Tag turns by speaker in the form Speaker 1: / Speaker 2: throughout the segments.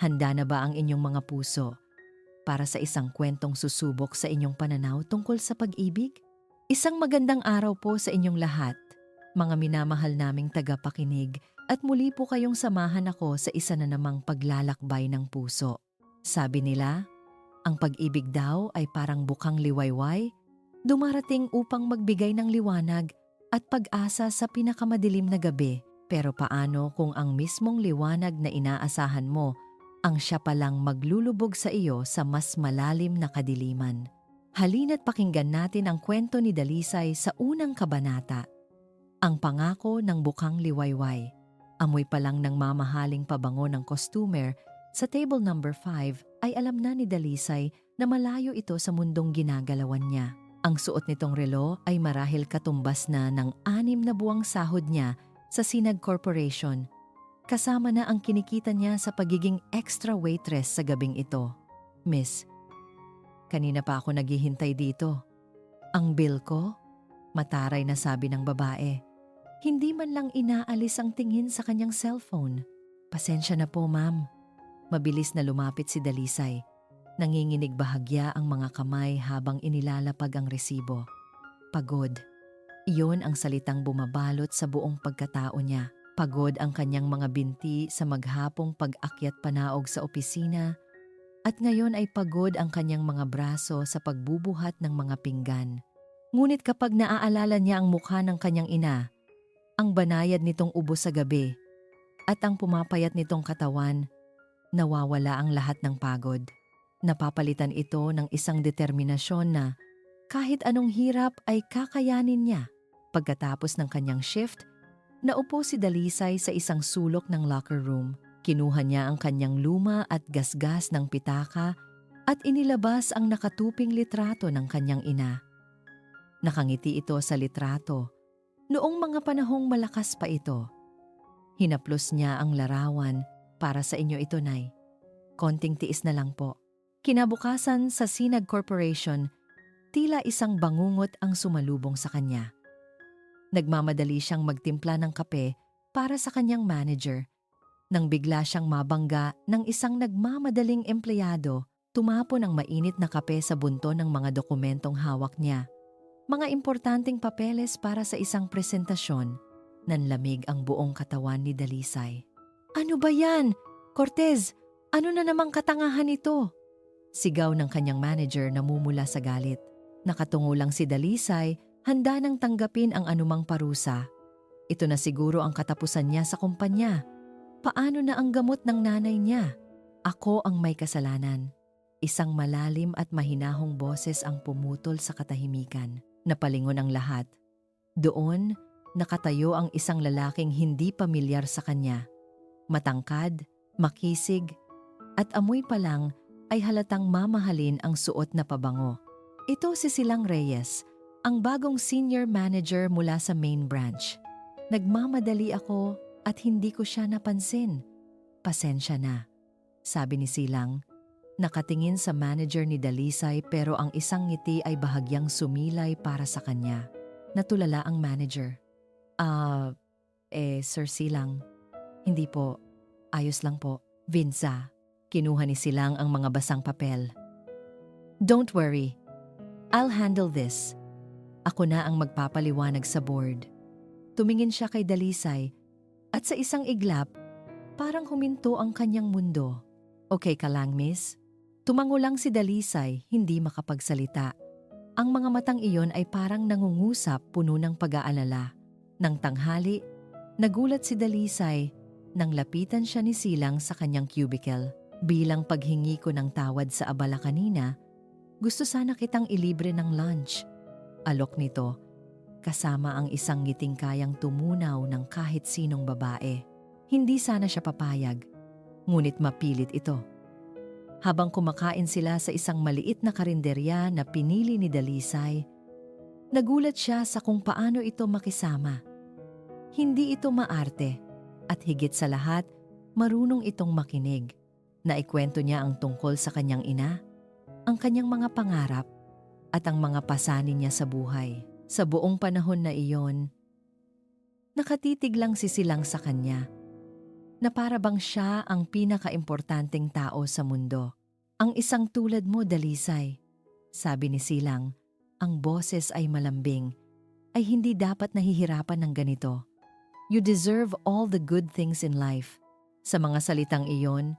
Speaker 1: Handa na ba ang inyong mga puso para sa isang kwentong susubok sa inyong pananaw tungkol sa pag-ibig? Isang magandang araw po sa inyong lahat, mga minamahal naming tagapakinig, at muli po kayong samahan ako sa isa na namang paglalakbay ng puso. Sabi nila, ang pag-ibig daw ay parang bukang liwayway, dumarating upang magbigay ng liwanag at pag-asa sa pinakamadilim na gabi. Pero paano kung ang mismong liwanag na inaasahan mo ang siya palang maglulubog sa iyo sa mas malalim na kadiliman? Halina't pakinggan natin ang kwento ni Dalisay sa unang kabanata. Ang pangako ng bukang liwayway. Amoy pa lang ng mamahaling pabango ng costumer sa table number 5 ay alam na ni Dalisay na malayo ito sa mundong ginagalawan niya. Ang suot nitong relo ay marahil katumbas na ng 6 na buwang sahod niya sa Sinag Corporation. Kasama na ang kinikita niya sa pagiging extra waitress sa gabing ito. Miss, kanina pa ako naghihintay dito. Ang bill ko? Mataray na sabi ng babae. Hindi man lang inaalis ang tingin sa kanyang cellphone. Pasensya na po, ma'am. Mabilis na lumapit si Dalisay. Nanginginig bahagya ang mga kamay habang inilalapag ang resibo. Pagod. Iyon ang salitang bumabalot sa buong pagkatao niya. Pagod ang kanyang mga binti sa maghapong pag-akyat panaog sa opisina at ngayon ay pagod ang kanyang mga braso sa pagbubuhat ng mga pinggan. Ngunit kapag naaalala niya ang mukha ng kanyang ina, ang banayad nitong ubo sa gabi at ang pumapayat nitong katawan, nawawala ang lahat ng pagod. Napapalitan ito ng isang determinasyon na kahit anong hirap ay kakayanin niya. Pagkatapos ng kanyang shift, naupo si Dalisay sa isang sulok ng locker room. Kinuha niya ang kanyang luma at gasgas ng pitaka at inilabas ang nakatuping litrato ng kanyang ina. Nakangiti ito sa litrato. Noong mga panahong malakas pa ito. Hinaplos niya ang larawan. Para sa inyo ito, Nay. Konting tiis na lang po. Kinabukasan sa Sinag Corporation, tila isang bangungot ang sumalubong sa kanya. Nagmamadali siyang magtimpla ng kape para sa kanyang manager. Nang bigla siyang mabangga ng isang nagmamadaling empleyado, tumapon ang mainit na kape sa bunto ng mga dokumentong hawak niya. Mga importanteng papeles para sa isang presentasyon. Nanlamig ang buong katawan ni Dalisay. Ano ba yan? Cortez, ano na namang katangahan ito? Sigaw ng kanyang manager na mumula sa galit. Nakatungo lang si Dalisay, handa nang tanggapin ang anumang parusa. Ito na siguro ang katapusan niya sa kumpanya. Paano na ang gamot ng nanay niya? Ako ang may kasalanan. Isang malalim at mahinahong boses ang pumutol sa katahimikan. Napalingon ang lahat. Doon, nakatayo ang isang lalaking hindi pamilyar sa kanya. Matangkad, makisig, at amoy pa lang ay halatang mamahalin ang suot na pabango. Ito si Silang Reyes, ang bagong senior manager mula sa main branch. Nagmamadali ako at hindi ko siya napansin. Pasensya na, sabi ni Silang. Nakatingin sa manager ni Dalisay pero ang isang ngiti ay bahagyang sumilay para sa kanya. Natulala ang manager. Sir Silang, hindi po, ayos lang po. Vinza, kinuha ni Silang ang mga basang papel. Don't worry, I'll handle this. Ako na ang magpapaliwanag sa board. Tumingin siya kay Dalisay at sa isang iglap, parang huminto ang kanyang mundo. Okay ka lang, miss? Tumango lang si Dalisay, hindi makapagsalita. Ang mga matang iyon ay parang nangungusap, puno ng pag-aalala. Nang tanghali, nagulat si Dalisay nang lapitan siya ni Silang sa kanyang cubicle. Bilang paghingi ko ng tawad sa abala kanina, gusto sana kitang ilibre ng lunch. Alok nito, kasama ang isang ngiting kayang tumunaw ng kahit sinong babae. Hindi sana siya papayag, ngunit mapilit ito. Habang kumakain sila sa isang maliit na karinderya na pinili ni Dalisay, nagulat siya sa kung paano ito makisama. Hindi ito maarte at higit sa lahat, marunong itong makinig. Naikwento niya ang tungkol sa kanyang ina, ang kanyang mga pangarap at ang mga pasanin niya sa buhay. Sa buong panahon na iyon, nakatitig lang si Silang sa kanya. na para bang siya ang pinakaimportanteng tao sa mundo. Ang isang tulad mo, Dalisay, sabi ni Silang, ang boses ay malambing, ay hindi dapat nahihirapan ng ganito. You deserve all the good things in life. Sa mga salitang iyon,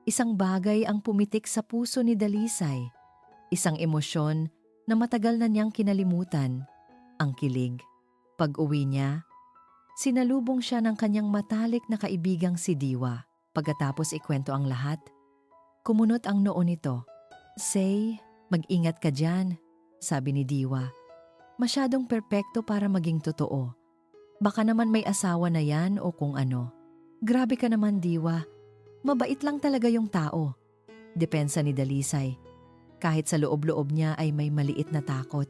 Speaker 1: isang bagay ang pumitik sa puso ni Dalisay. Isang emosyon na matagal na niyang kinalimutan, ang kilig. Pag-uwi niya, sinalubong siya ng kanyang matalik na kaibigang si Diwa. Pagkatapos ikwento ang lahat, kumunot ang noo nito. Say, mag-ingat ka dyan, sabi ni Diwa. Masyadong perpekto para maging totoo. Baka naman may asawa na yan o kung ano. Grabe ka naman, Diwa. Mabait lang talaga yung tao. Depensa ni Dalisay. Kahit sa loob-loob niya ay may maliit na takot.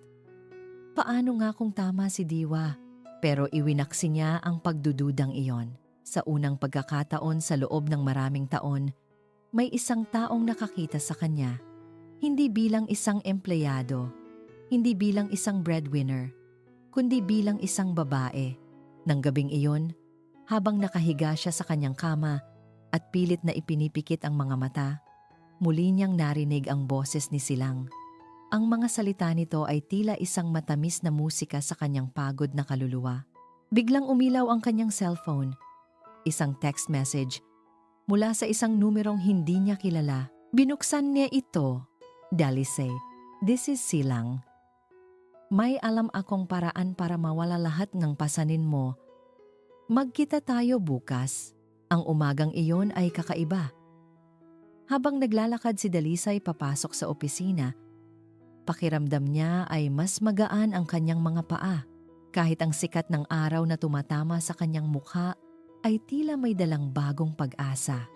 Speaker 1: Paano nga kung tama si Diwa? Pero iwinaksi niya ang pagdududang iyon. Sa unang pagkakataon sa loob ng maraming taon, may isang taong nakakita sa kanya. Hindi bilang isang empleyado, hindi bilang isang breadwinner, kundi bilang isang babae. Nang gabing iyon, habang nakahiga siya sa kanyang kama at pilit na ipinipikit ang mga mata, muli niyang narinig ang boses ni Silang. Ang mga salita nito ay tila isang matamis na musika sa kanyang pagod na kaluluwa. Biglang umilaw ang kanyang cellphone. Isang text message mula sa isang numerong hindi niya kilala. Binuksan niya ito. Dalisay, this is Silang. May alam akong paraan para mawala lahat ng pasanin mo. Magkita tayo bukas. Ang umagang iyon ay kakaiba. Habang naglalakad si Dalisay papasok sa opisina, pakiramdam niya ay mas magaan ang kanyang mga paa. Kahit ang sikat ng araw na tumatama sa kanyang mukha ay tila may dalang bagong pag-asa.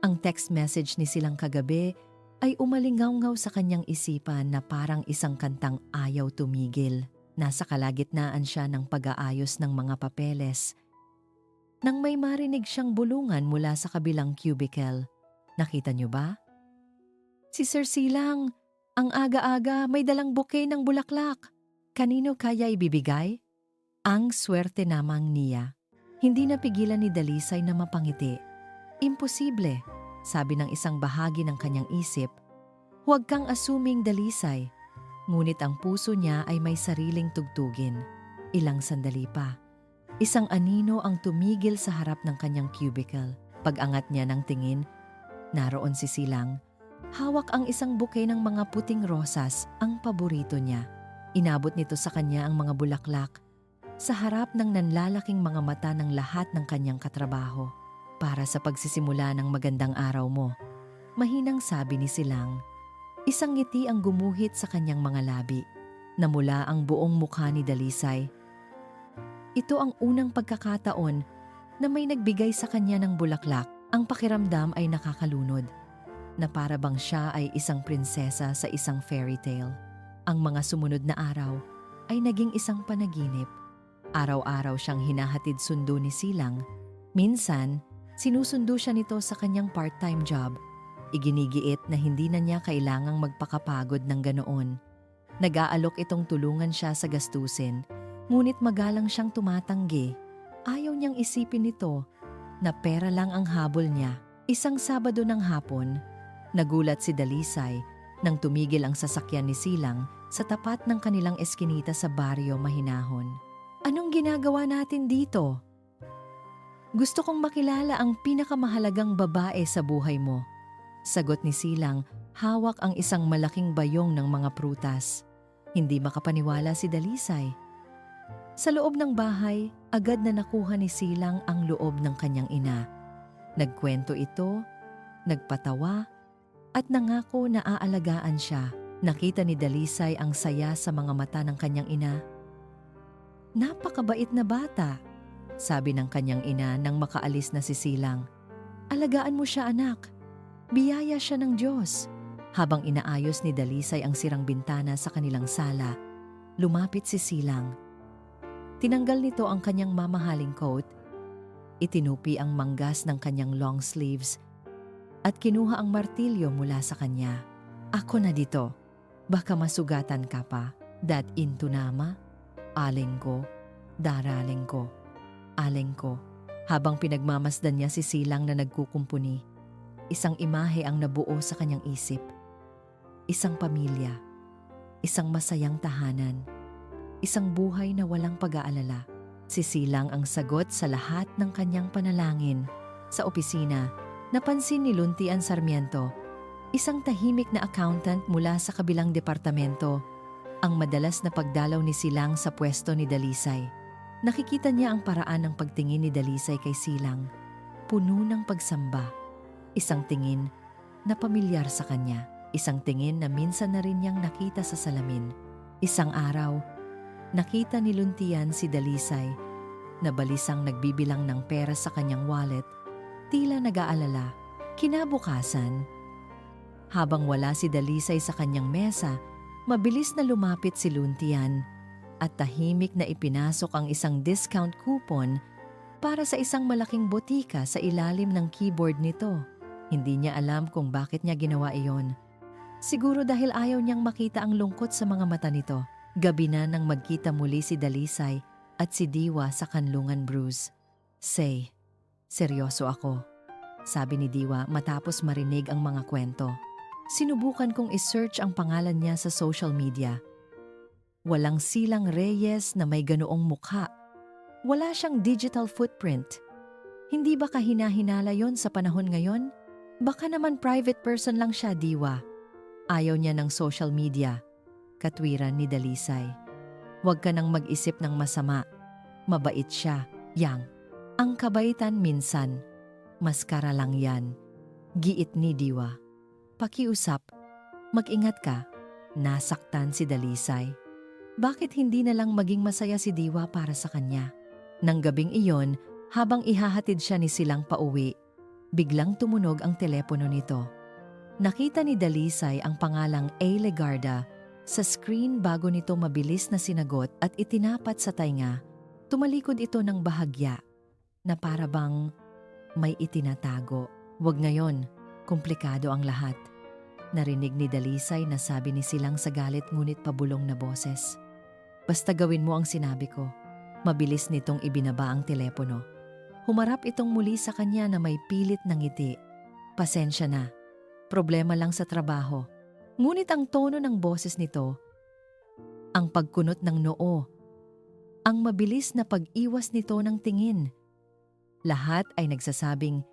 Speaker 1: Ang text message ni Silang kagabi ay umalingaw-ngaw sa kanyang isipan na parang isang kantang ayaw tumigil. Nasa kalagitnaan siya ng pag-aayos ng mga papeles. Nang may marinig siyang bulungan mula sa kabilang cubicle. Nakita niyo ba? Si Sir Silang, ang aga-aga may dalang bouquet ng bulaklak. Kanino kaya ibibigay? Ang swerte namang niya. Hindi napigilan ni Dalisay na mapangiti. Imposible, sabi ng isang bahagi ng kanyang isip. Huwag kang assuming, Dalisay. Ngunit ang puso niya ay may sariling tugtugin. Ilang sandali pa. Isang anino ang tumigil sa harap ng kanyang cubicle. Pag-angat niya ng tingin, naroon si Silang. Hawak ang isang bouquet ng mga puting rosas, ang paborito niya. Inabot nito sa kanya ang mga bulaklak sa harap ng nanlalaking mga mata ng lahat ng kanyang katrabaho. Para sa pagsisimula ng magandang araw mo, mahinang sabi ni Silang. Isang ngiti ang gumuhit sa kanyang mga labi. Namula ang buong mukha ni Dalisay. Ito ang unang pagkakataon na may nagbigay sa kanya ng bulaklak. Ang pakiramdam ay nakakalunod. Na para bang siya ay isang prinsesa sa isang fairy tale. Ang mga sumunod na araw ay naging isang panaginip. Araw-araw siyang hinahatid sundo ni Silang. Minsan, sinusundo siya nito sa kanyang part-time job. Iginigiit na hindi na niya kailangang magpakapagod ng ganoon. Nag-aalok itong tulungan siya sa gastusin, ngunit magalang siyang tumatanggi. Ayaw niyang isipin nito na pera lang ang habol niya. Isang Sabado ng hapon, nagulat si Dalisay nang tumigil ang sasakyan ni Silang sa tapat ng kanilang eskinita sa baryo Mahinahon. Anong ginagawa natin dito? Gusto kong makilala ang pinakamahalagang babae sa buhay mo. Sagot ni Silang, hawak ang isang malaking bayong ng mga prutas. Hindi makapaniwala si Dalisay. Sa loob ng bahay, agad na nakuha ni Silang ang loob ng kanyang ina. Nagkwento ito, nagpatawa, at nangako na aalagaan siya. Nakita ni Dalisay ang saya sa mga mata ng kanyang ina. Napakabait na bata, sabi ng kanyang ina nang makaalis na si Silang. Alagaan mo siya, anak. Biyaya siya ng Diyos. Habang inaayos ni Dalisay ang sirang bintana sa kanilang sala, lumapit si Silang. Tinanggal nito ang kanyang mamahaling coat, itinupi ang manggas ng kanyang long sleeves, at kinuha ang martilyo mula sa kanya. Ako na dito. Baka masugatan ka pa. Dat into nama. Aling ko. Daraling ko. Aling ko. Habang pinagmamasdan niya si Silang na nagkukumpuni, isang imahe ang nabuo sa kanyang isip. Isang pamilya, isang masayang tahanan, isang buhay na walang pag-aalala. Si Silang ang sagot sa lahat ng kanyang panalangin. Sa opisina, napansin ni Luntian Sarmiento, isang tahimik na accountant mula sa kabilang departamento, ang madalas na pagdalaw ni Silang sa pwesto ni Dalisay. Nakikita niya ang paraan ng pagtingin ni Dalisay kay Silang, puno ng pagsamba. Isang tingin na pamilyar sa kanya, isang tingin na minsan na rin niyang nakita sa salamin. Isang araw, nakita ni Luntian si Dalisay na balisang nagbibilang ng pera sa kanyang wallet, tila nag-aalala. Kinabukasan, habang wala si Dalisay sa kanyang mesa, mabilis na lumapit si Luntian at tahimik na ipinasok ang isang discount coupon para sa isang malaking botika sa ilalim ng keyboard nito. Hindi niya alam kung bakit niya ginawa iyon. Siguro dahil ayaw niyang makita ang lungkot sa mga mata nito. Gabi na nang magkita muli si Dalisay at si Diwa sa Kanlungan Brews. "Say, seryoso ako," sabi ni Diwa matapos marinig ang mga kwento. Sinubukan kong isearch ang pangalan niya sa social media. Walang Silang Reyes na may ganoong mukha. Wala siyang digital footprint. Hindi ba kahina-hinala yon sa panahon ngayon? Baka naman private person lang siya, Diwa. Ayaw niya ng social media. Katwiran ni Dalisay. Huwag ka nang mag-isip ng masama. Mabait siya, Yang. Ang kabaitan minsan, maskara lang yan. Giit ni Diwa. Pakiusap, mag-ingat ka. Nasaktan si Dalisay. Bakit hindi na lang maging masaya si Diwa para sa kanya? Nang gabing iyon, habang ihahatid siya ni Silang pauwi, biglang tumunog ang telepono nito. Nakita ni Dalisay ang pangalang A. Legarda sa screen bago nito mabilis na sinagot at itinapat sa tainga. Tumalikod ito ng bahagya na para bang may itinatago. "Wag ngayon, komplikado ang lahat." Narinig ni Dalisay na sabi ni Silang sa galit ngunit pabulong na boses. "Basta gawin mo ang sinabi ko." Mabilis nitong ibinaba ang telepono. Humarap itong muli sa kanya na may pilit na ngiti. "Pasensya na. Problema lang sa trabaho." Ngunit ang tono ng boses nito, ang pagkunot ng noo, ang mabilis na pag-iwas nito ng tingin. Lahat ay nagsasabing,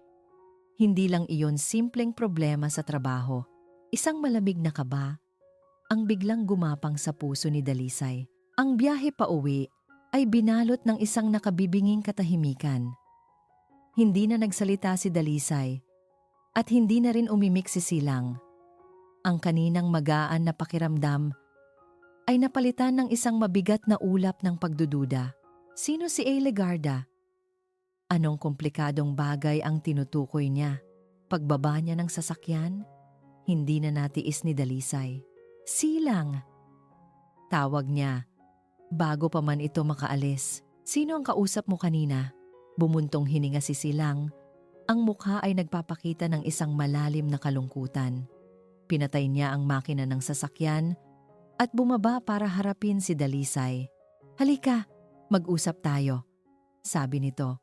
Speaker 1: hindi lang iyon simpleng problema sa trabaho. Isang malamig na kaba ang biglang gumapang sa puso ni Dalisay. Ang biyahe pa uwi ay binalot ng isang nakabibinging katahimikan. Hindi na nagsalita si Dalisay at hindi na rin umimik si Silang. Ang kaninang magaan na pakiramdam ay napalitan ng isang mabigat na ulap ng pagdududa. Sino si A. Legarda? Anong komplikadong bagay ang tinutukoy niya? Pagbaba niya ng sasakyan, hindi na natiis ni Dalisay. "Silang!" Tawag niya. Bago pa man ito makaalis. "Sino ang kausap mo kanina?" Bumuntong hininga si Silang. Ang mukha ay nagpapakita ng isang malalim na kalungkutan. Pinatay niya ang makina ng sasakyan at bumaba para harapin si Dalisay. "Halika, mag-usap tayo," sabi nito.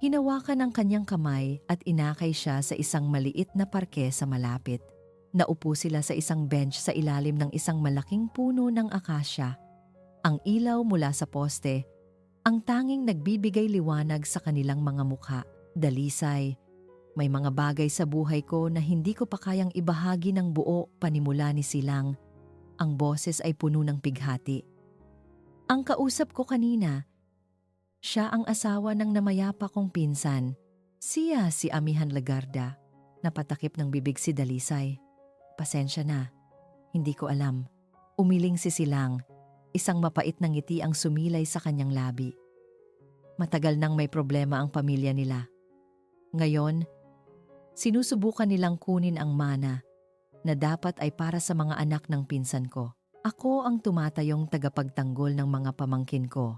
Speaker 1: Hinawakan ang kanyang kamay at inakay siya sa isang maliit na parke sa malapit. Naupo sila sa isang bench sa ilalim ng isang malaking puno ng akasya. Ang ilaw mula sa poste, ang tanging nagbibigay liwanag sa kanilang mga mukha. "Dalisay, may mga bagay sa buhay ko na hindi ko pa kayang ibahagi ng buo," panimula ni Silang. Ang boses ay puno ng pighati. "Ang kausap ko kanina, siya ang asawa ng namayapa kong pinsan. Siya si Amihan Legarda." Napatakip ng bibig si Dalisay. "Pasensya na, hindi ko alam." Umiling si Silang. Isang mapait na ngiti ang sumilay sa kanyang labi. Matagal nang may problema ang pamilya nila. Ngayon, sinusubukan nilang kunin ang mana na dapat ay para sa mga anak ng pinsan ko. Ako ang tumatayong tagapagtanggol ng mga pamangkin ko.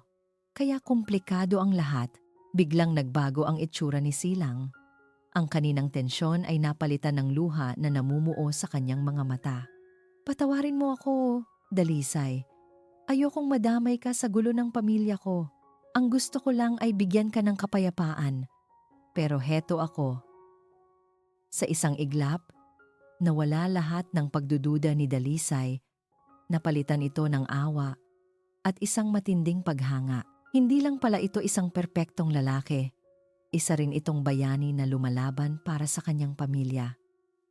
Speaker 1: Kaya komplikado ang lahat. Biglang nagbago ang itsura ni Silang. Ang kaninang tensyon ay napalitan ng luha na namumuo sa kanyang mga mata. "Patawarin mo ako, Dalisay. Ayokong madamay ka sa gulo ng pamilya ko. Ang gusto ko lang ay bigyan ka ng kapayapaan." Pero heto ako. Sa isang iglap, nawala lahat ng pagdududa ni Dalisay, napalitan ito ng awa at isang matinding paghanga. Hindi lang pala ito isang perpektong lalaki, isa rin itong bayani na lumalaban para sa kanyang pamilya.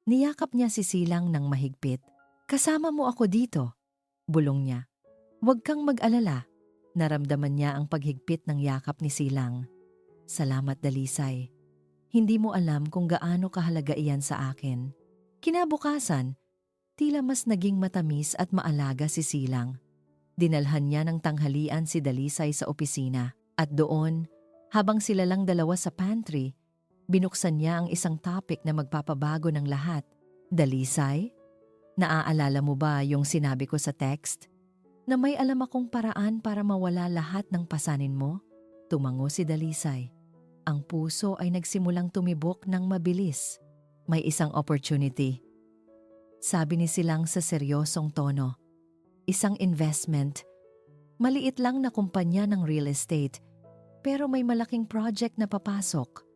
Speaker 1: Niyakap niya si Silang ng mahigpit. "Kasama mo ako dito," bulong niya. "Huwag kang mag-alala." Naramdaman niya ang paghigpit ng yakap ni Silang. "Salamat, Dalisay. Hindi mo alam kung gaano kahalaga iyan sa akin." Kinabukasan, tila mas naging matamis at maalaga si Silang. Dinalhan niya ng tanghalian si Dalisay sa opisina at doon, habang sila lang dalawa sa pantry, binuksan niya ang isang topic na magpapabago ng lahat. "Dalisay, naaalala mo ba yung sinabi ko sa text? Na may alam akong paraan para mawala lahat ng pasanin mo?" Tumango si Dalisay. Ang puso ay nagsimulang tumibok ng mabilis. "May isang opportunity," sabi ni Silang sa seryosong tono. "Isang investment. Maliit lang na kumpanya ng real estate, pero may malaking project na papasok.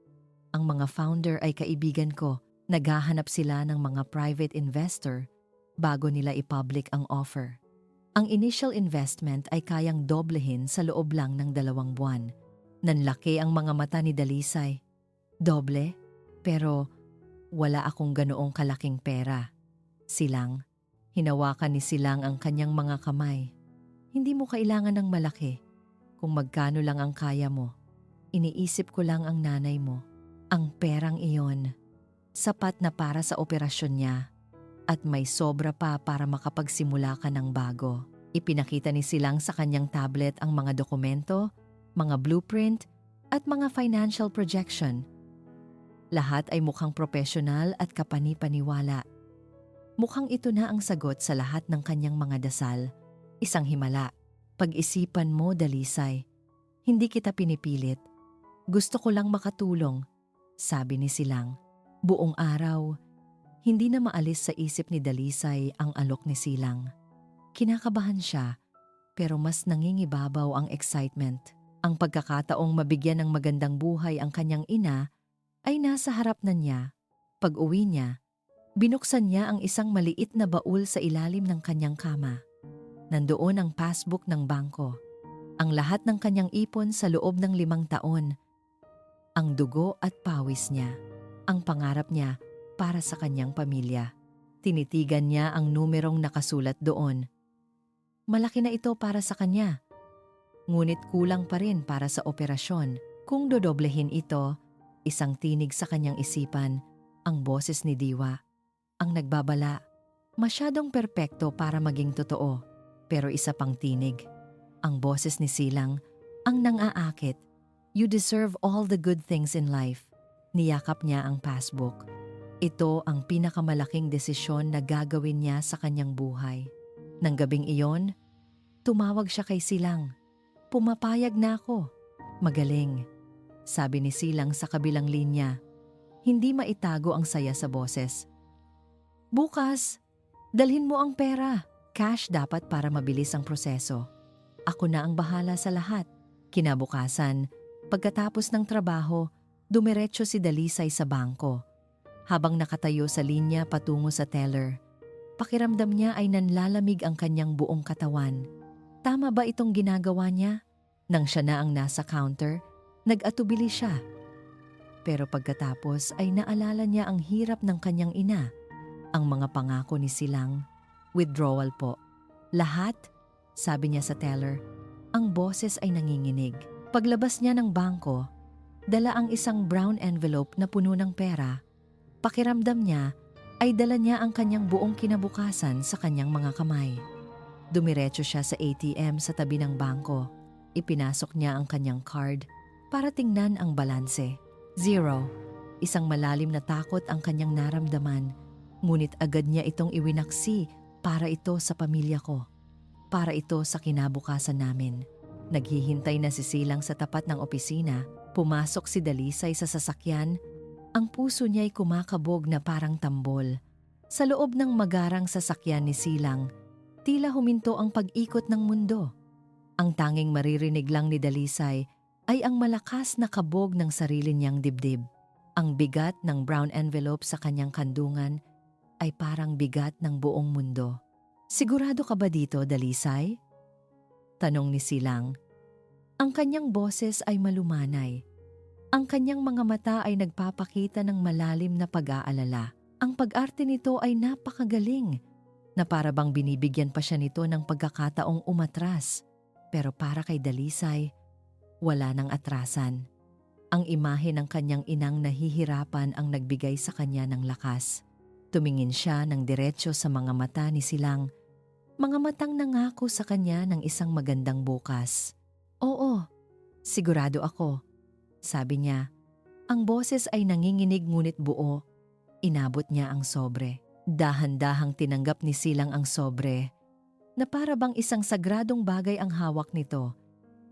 Speaker 1: Ang mga founder ay kaibigan ko. Naghahanap sila ng mga private investor bago nila i-public ang offer. Ang initial investment ay kayang doblehin sa loob lang ng 2 buwan." Nanlaki ang mga mata ni Dalisay. "Doble? Pero wala akong ganoong kalaking pera." "Silang." Hinawakan ni Silang ang kanyang mga kamay. "Hindi mo kailangan ng malaki. Kung magkano lang ang kaya mo. Iniisip ko lang ang nanay mo. Ang perang iyon, sapat na para sa operasyon niya at may sobra pa para makapagsimula ka ng bago." Ipinakita ni Silang sa kanyang tablet ang mga dokumento, mga blueprint at mga financial projection. Lahat ay mukhang profesional at kapani-paniwala. Mukhang ito na ang sagot sa lahat ng kanyang mga dasal. Isang himala. "Pag-isipan mo, Dalisay. Hindi kita pinipilit. Gusto ko lang makatulong," sabi ni Silang. Buong araw, hindi na maalis sa isip ni Dalisay ang alok ni Silang. Kinakabahan siya, pero mas nangingibabaw ang excitement. Ang pagkakataong mabigyan ng magandang buhay ang kanyang ina ay nasa harap na niya. Pag-uwi niya, binuksan niya ang isang maliit na baul sa ilalim ng kanyang kama. Nandoon ang passbook ng bangko. Ang lahat ng kanyang ipon sa loob ng 5 taon. Ang dugo at pawis niya. Ang pangarap niya para sa kanyang pamilya. Tinitigan niya ang numerong nakasulat doon. Malaki na ito para sa kanya. Ngunit kulang pa rin para sa operasyon. Kung dodoblehin ito, isang tinig sa kanyang isipan, ang boses ni Diwa. Ang nagbabala, masyadong perpekto para maging totoo. Pero isa pang tinig, ang boses ni Silang, ang nang-aakit. "You deserve all the good things in life." Niyakap niya ang passbook. Ito ang pinakamalaking desisyon na gagawin niya sa kanyang buhay. Nang gabing iyon, tumawag siya kay Silang. "Pumapayag na ako." "Magaling," sabi ni Silang sa kabilang linya. Hindi maitago ang saya sa boses. "Bukas, dalhin mo ang pera. Cash dapat para mabilis ang proseso. Ako na ang bahala sa lahat." Kinabukasan, pagkatapos ng trabaho, dumiretso si Dalisay sa bangko. Habang nakatayo sa linya patungo sa teller, pakiramdam niya ay nanlalamig ang kanyang buong katawan. Tama ba itong ginagawa niya? Nang siya na ang nasa counter, nag-atubili siya. Pero pagkatapos ay naalala niya ang hirap ng kanyang ina, ang mga pangako ni Silang. "Withdrawal po." "Lahat?" sabi niya sa teller. Ang boses ay nanginginig. Paglabas niya ng bangko, dala ang isang brown envelope na puno ng pera. Pakiramdam niya ay dala niya ang kanyang buong kinabukasan sa kanyang mga kamay. Dumiretso siya sa ATM sa tabi ng bangko. Ipinasok niya ang kanyang card para tingnan ang balanse. 0. Isang malalim na takot ang kanyang naramdaman, ngunit agad niya itong iwinaksi. "Para ito sa pamilya ko. Para ito sa kinabukasan namin." Naghihintay na si Silang sa tapat ng opisina. Pumasok si Dalisay sa sasakyan. Ang puso niya'y kumakabog na parang tambol. Sa loob ng magarang sasakyan ni Silang, tila huminto ang pag-ikot ng mundo. Ang tanging maririnig lang ni Dalisay ay ang malakas na kabog ng sarili niyang dibdib. Ang bigat ng brown envelope sa kanyang kandungan ay parang bigat ng buong mundo. "Sigurado ka ba dito, Dalisay?" tanong ni Silang. Ang kanyang boses ay malumanay. Ang kanyang mga mata ay nagpapakita ng malalim na pag-aalala. Ang pag-arte nito ay napakagaling, na para bang binibigyan pa siya nito ng pagkakataong umatras. Pero para kay Dalisay, wala nang atrasan. Ang imahe ng kanyang inang nahihirapan ang nagbigay sa kanya ng lakas. Tumingin siya ng diretso sa mga mata ni Silang, mga matang nangako sa kanya ng isang magandang bukas. "Oo, sigurado ako," sabi niya. Ang boses ay nanginginig ngunit buo. Inabot niya ang sobre. Dahan-dahang tinanggap ni Silang ang sobre, na para bang isang sagradong bagay ang hawak nito.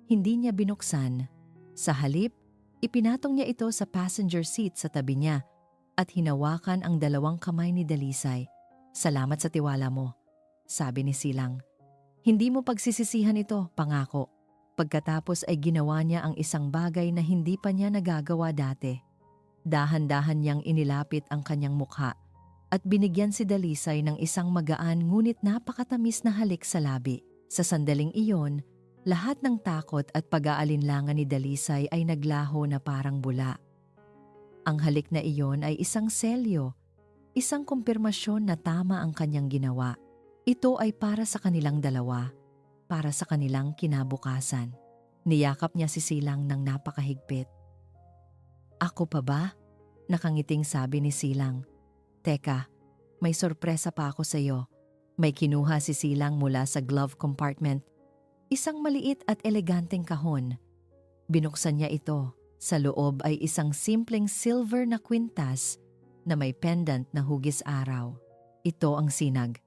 Speaker 1: Hindi niya binuksan. Sa halip, ipinatong niya ito sa passenger seat sa tabi niya at hinawakan ang dalawang kamay ni Dalisay. "Salamat sa tiwala mo," sabi ni Silang. "Hindi mo pagsisisihan ito, pangako." Pagkatapos ay ginawa niya ang isang bagay na hindi pa niya nagagawa dati. Dahan-dahan niyang inilapit ang kanyang mukha at binigyan si Dalisay ng isang magaan ngunit napakatamis na halik sa labi. Sa sandaling iyon, lahat ng takot at pag-aalinlangan ni Dalisay ay naglaho na parang bula. Ang halik na iyon ay isang selyo, isang kumpirmasyon na tama ang kanyang ginawa. Ito ay para sa kanilang dalawa, para sa kanilang kinabukasan. Niyakap niya si Silang ng napakahigpit. "Ako pa ba?" Nakangiting sabi ni Silang. "Teka, may sorpresa pa ako sa iyo." May kinuha si Silang mula sa glove compartment. Isang maliit at eleganteng kahon. Binuksan niya ito. Sa loob ay isang simpleng silver na kwintas na may pendant na hugis araw. "Ito ang sinag,"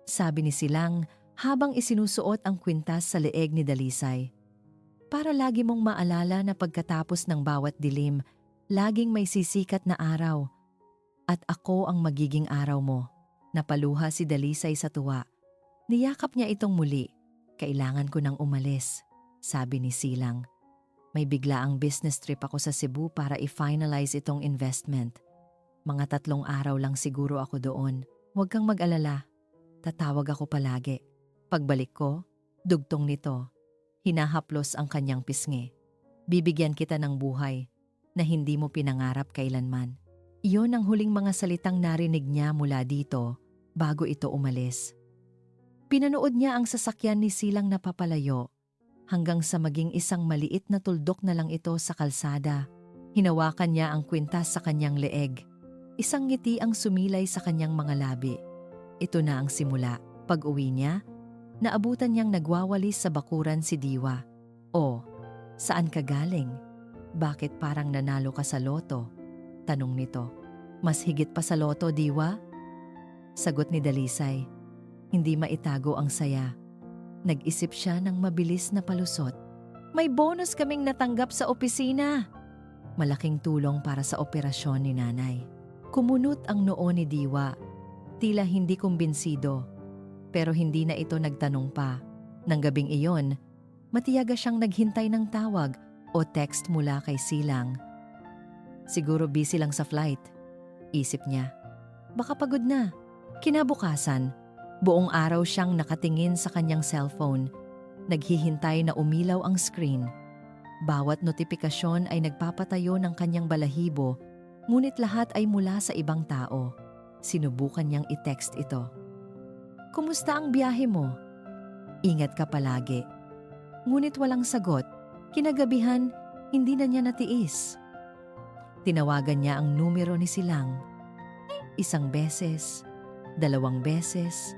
Speaker 1: sabi ni Silang habang isinusuot ang kwintas sa leeg ni Dalisay. "Para lagi mong maalala na pagkatapos ng bawat dilim, laging may sisikat na araw. At ako ang magiging araw mo." Napaluha si Dalisay sa tuwa. Niyakap niya itong muli. "Kailangan ko nang umalis," sabi ni Silang. "May biglaang business trip ako sa Cebu para i-finalize itong investment. Mga 3 araw lang siguro ako doon. Huwag kang mag-alala. Tatawag ako palagi." Pagbalik ko, dugtong nito. Hinahaplos ang kanyang pisngi. "Bibigyan kita ng buhay na hindi mo pinangarap kailanman." Iyon ang huling mga salitang narinig niya mula dito bago ito umalis. Pinanood niya ang sasakyan ni Silang na papalayo hanggang sa maging isang maliit na tuldok na lang ito sa kalsada. Hinawakan niya ang kwintas sa kanyang leeg. Isang ngiti ang sumilay sa kanyang mga labi. Ito na ang simula. Pag-uwi niya, naabutan niyang nagwawalis sa bakuran si Diwa. "O, saan ka galing? Bakit parang nanalo ka sa loto?" tanong nito. "Mas higit pa sa loto, Diwa?" sagot ni Dalisay. Hindi maitago ang saya. Nag-isip siya ng mabilis na palusot. "May bonus kaming natanggap sa opisina." Malaking tulong para sa operasyon ni nanay. Kumunot ang noo ni Diwa. Tila hindi kumbinsido. Pero hindi na ito nagtanong pa. Nang gabing iyon, matiyaga siyang naghintay ng tawag o text mula kay Silang. Siguro busy lang sa flight, isip niya. Baka pagod na. Kinabukasan, buong araw siyang nakatingin sa kanyang cellphone. Naghihintay na umilaw ang screen. Bawat notifikasyon ay nagpapatayo ng kanyang balahibo, ngunit lahat ay mula sa ibang tao. Sinubukan niyang i-text ito. "Kumusta ang biyahe mo? Ingat ka palagi." Ngunit walang sagot. Kinagabihan, hindi na niya natiis. Tinawagan niya ang numero ni Silang. 1 beses, 2 beses,